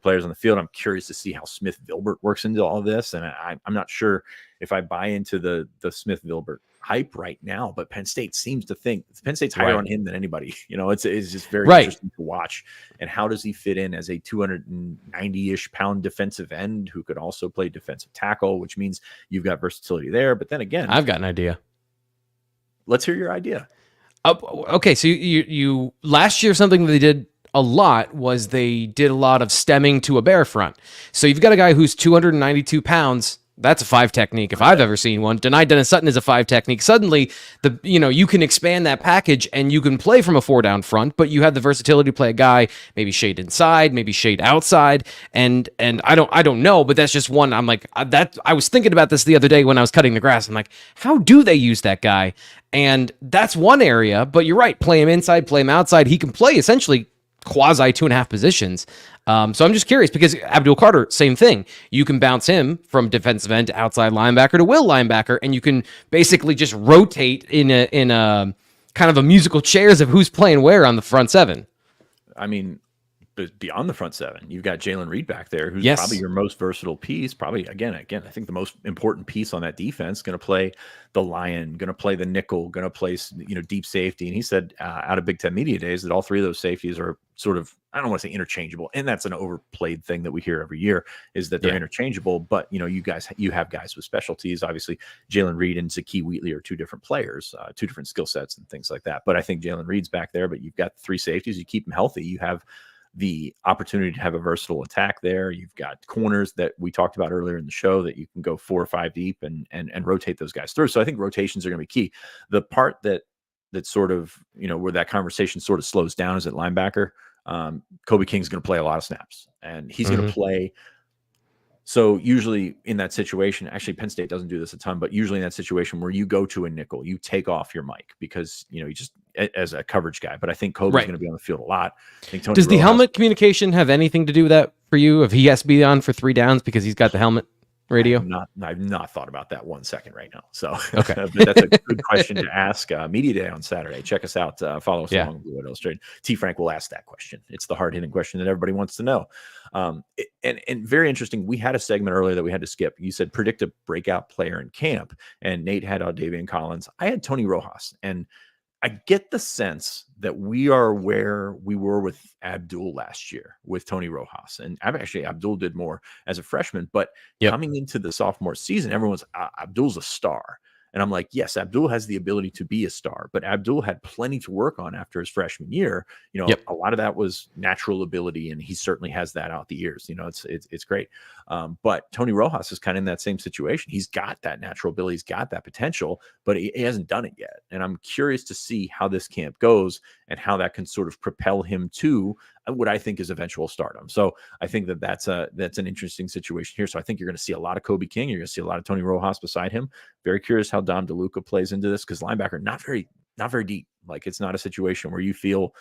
players on the field. I'm curious to see how Smith-Vilbert works into all this, and I'm not sure if I buy into the Smith-Vilbert hype right now, but Penn State seems to think Penn State's higher on him than anybody. It's just very interesting to watch. And how does he fit in as a 290-ish pound defensive end who could also play defensive tackle, which means you've got versatility there. But then again, I've got an idea. Let's hear your idea. Okay, so you last year, something that they did a lot was they did a lot of stemming to a bear front. So you've got a guy who's 292 pounds. That's a 5 technique if I've ever seen one. Nittany Sutton is a 5 technique. Suddenly, you can expand that package and you can play from a 4 down front, but you have the versatility to play a guy maybe shade inside, maybe shade outside, and I don't know, but that's just one. I'm like that. I was thinking about this the other day when I was cutting the grass. I'm like, how do they use that guy? And that's one area. But you're right. Play him inside, play him outside. He can play essentially quasi 2.5 positions. So I'm just curious because Abdul Carter, same thing. You can bounce him from defensive end to outside linebacker to will linebacker, and you can basically just rotate in a kind of a musical chairs of who's playing where on the front 7. I mean, beyond the front 7, you've got Jalen Reed back there, who's probably your most versatile piece. Probably again, I think the most important piece on that defense. Going to play the lion, going to play the nickel, going to play deep safety. And he said out of Big Ten Media Days that all 3 of those safeties are sort of, I don't want to say interchangeable, and that's an overplayed thing that we hear every year is that they're interchangeable. But you have guys with specialties. Obviously, Jalen Reed and Zakee Wheatley are 2 different players, 2 different skill sets and things like that. But I think Jalen Reed's back there. But you've got 3 safeties. You keep them healthy. You have the opportunity to have a versatile attack there. You've got corners that we talked about earlier in the show that you can go 4 or 5 deep and rotate those guys through. So I think rotations are going to be key. The part that sort of, where that conversation sort of slows down is at linebacker. Kobe King's going to play a lot of snaps, and he's going to play. So usually in that situation, actually Penn State doesn't do this a ton, but usually in that situation where you go to a nickel, you take off your mic because, you just as a coverage guy, but I think Kobe's going to be on the field a lot. I think Tony Does the helmet communication have anything to do with that for you? If he has to be on for 3 downs because he's got the helmet? radio? I've not thought about that 1 second right now. So Okay. but that's a good question to ask. Media Day on Saturday. Check us out. Follow us along Blue White Illustrated. T. Frank will ask that question. It's the hard hitting question that everybody wants to know. And very interesting. We had a segment earlier that we had to skip. You said predict a breakout player in camp, and Nate had Davian Collins. I had Tony Rojas, and I get the sense that we are where we were with Abdul last year with Tony Rojas. And Abdul did more as a freshman, but coming into the sophomore season, everyone's Abdul's a star. And I'm like, yes, Abdul has the ability to be a star, but Abdul had plenty to work on after his freshman year. A lot of that was natural ability, and he certainly has that out the years. It's great. But Tony Rojas is kind of in that same situation. He's got that natural ability, he's got that potential, but he hasn't done it yet. And I'm curious to see how this camp goes and how that can sort of propel him to what I think is eventual stardom. So I think that's an interesting situation here. So I think you're going to see a lot of Kobe King. You're going to see a lot of Tony Rojas beside him. Very curious how Dom DeLuca plays into this, because linebacker, not very deep. Like, it's not a situation where you feel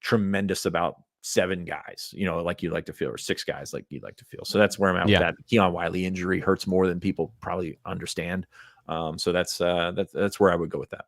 tremendous about 7 guys, like you'd like to feel, or 6 guys like you'd like to feel. So that's where I'm at with that. Keon Wiley injury hurts more than people probably understand. So that's where I would go with that.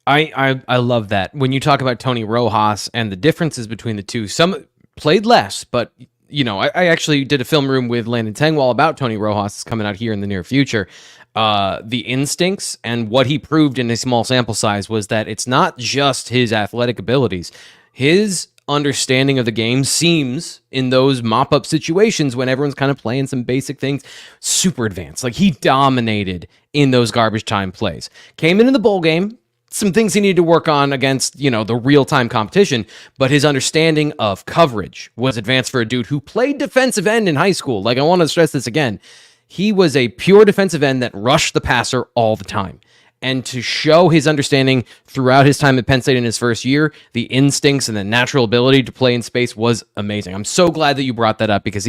I love that. When you talk about Tony Rojas and the differences between the two, some played less, but I actually did a film room with Landon Tengwall about Tony Rojas coming out here in the near future. The instincts and what he proved in a small sample size was that it's not just his athletic abilities. His understanding of the game seems, in those mop-up situations when everyone's kind of playing some basic things, super advanced. Like, he dominated in those garbage time plays. Came into the bowl game, some things he needed to work on against, the real-time competition, but his understanding of coverage was advanced for a dude who played defensive end in high school. Like, I want to stress this again. He was a pure defensive end that rushed the passer all the time. And to show his understanding throughout his time at Penn State in his first year, the instincts and the natural ability to play in space was amazing. I'm so glad that you brought that up, because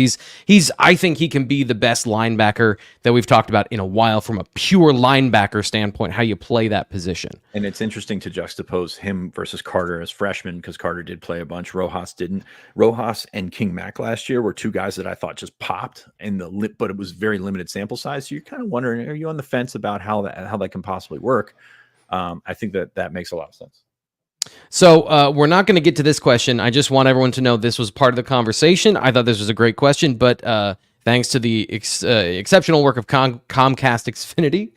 I think he can be the best linebacker that we've talked about in a while from a pure linebacker standpoint, how you play that position. And it's interesting to juxtapose him versus Carter as freshmen, because Carter did play a bunch. Rojas didn't. Rojas and King Mack last year were 2 guys that I thought just popped but it was very limited sample size. So you're kind of wondering, are you on the fence about how that can possibly work? I think that makes a lot of sense. So we're not going to get to this question. I just want everyone to know this was part of the conversation. I thought this was a great question, but thanks to the exceptional work of Comcast Xfinity,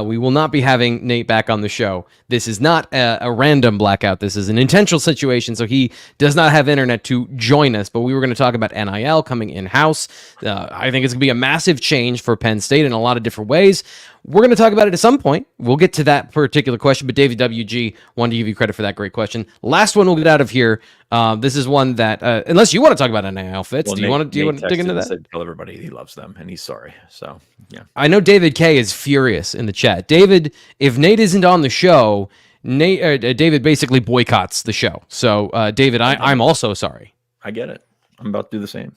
we will not be having Nate back on the show. This is not a random blackout. This is an intentional situation, so he does not have internet to join us, but we were going to talk about NIL coming in-house. I think it's going to be a massive change for Penn State in a lot of different ways. We're going to talk about it at some point. We'll get to that particular question, but David WG, wanted to give you credit for that great question. Last one we'll get out of here. This is one that, unless you want to talk about NIL Fitz, well, do you want to dig into that? Said, tell everybody he loves them, and he's sorry. So, yeah. I know David K is furious in the chat. David, if Nate isn't on the show, David basically boycotts the show. So, David, I'm also sorry. I get it. I'm about to do the same.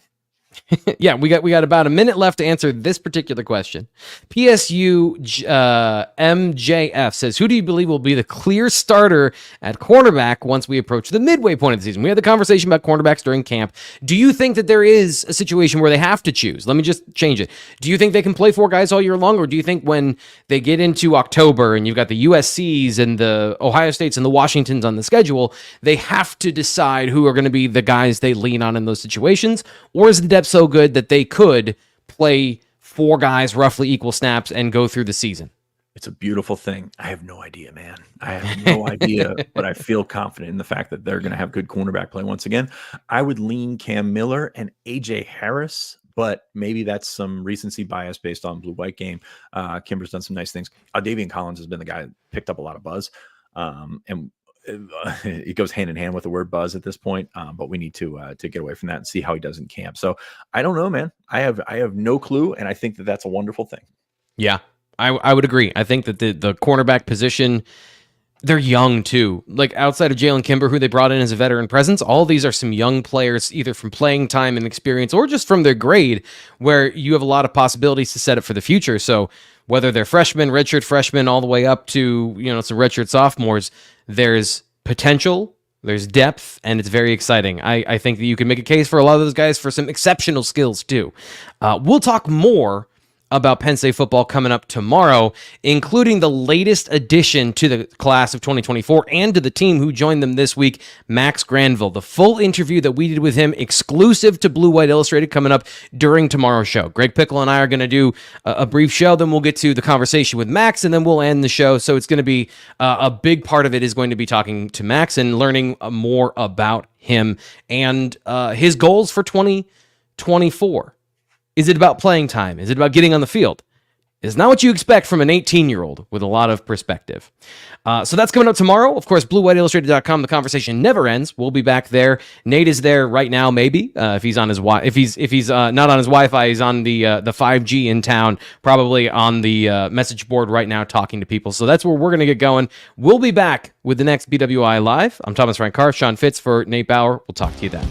Yeah, we got about a minute left to answer this particular question. PSU MJF says, who do you believe will be the clear starter at cornerback once we approach the midway point of the season? We had the conversation about cornerbacks during camp. Do you think that there is a situation where they have to choose? Let me just change it. Do you think they can play 4 guys all year long, or do you think when they get into October and you've got the USCs and the Ohio States and the Washingtons on the schedule, they have to decide who are going to be the guys they lean on in those situations? Or is the depth so good that they could play 4 guys roughly equal snaps and go through the season? It's a beautiful thing. I have no idea, man. I have no idea, but I feel confident in the fact that they're going to have good cornerback play once again. I would lean Cam Miller and AJ Harris, but maybe that's some recency bias based on blue-white game. Kimber's done some nice things. Davian Collins has been the guy that picked up a lot of buzz, and it goes hand in hand with the word buzz at this point, but we need to get away from that and see how he does in camp. So I don't know, man. I have no clue, and I think that that's a wonderful thing. Yeah, I would agree. I think that the cornerback position, they're young too. Like, outside of Jalen Kimber, who they brought in as a veteran presence, all these are some young players, either from playing time and experience or just from their grade, where you have a lot of possibilities to set up for the future. So whether they're freshmen, redshirt freshmen, all the way up to some redshirt sophomores, there's potential, there's depth, and it's very exciting. I think that you can make a case for a lot of those guys for some exceptional skills too. We'll talk more about Penn State football coming up tomorrow, including the latest addition to the class of 2024 and to the team who joined them this week, Max Granville. The full interview that we did with him, exclusive to Blue White Illustrated, coming up during tomorrow's show. Greg Pickle and I are going to do a brief show, then we'll get to the conversation with Max, and then we'll end the show. So it's going to be a big part of it is going to be talking to Max and learning more about him and his goals for 2024. Is it about playing time? Is it about getting on the field? It's not what you expect from an 18-year-old with a lot of perspective. So that's coming up tomorrow. Of course, BlueWhiteIllustrated.com. The conversation never ends. We'll be back there. Nate is there right now, maybe if he's on his if he's not on his Wi-Fi, he's on the 5G in town, probably on the message board right now, talking to people. So that's where we're gonna get going. We'll be back with the next BWI Live. I'm Thomas Frank Carr, Sean Fitz for Nate Bauer. We'll talk to you then.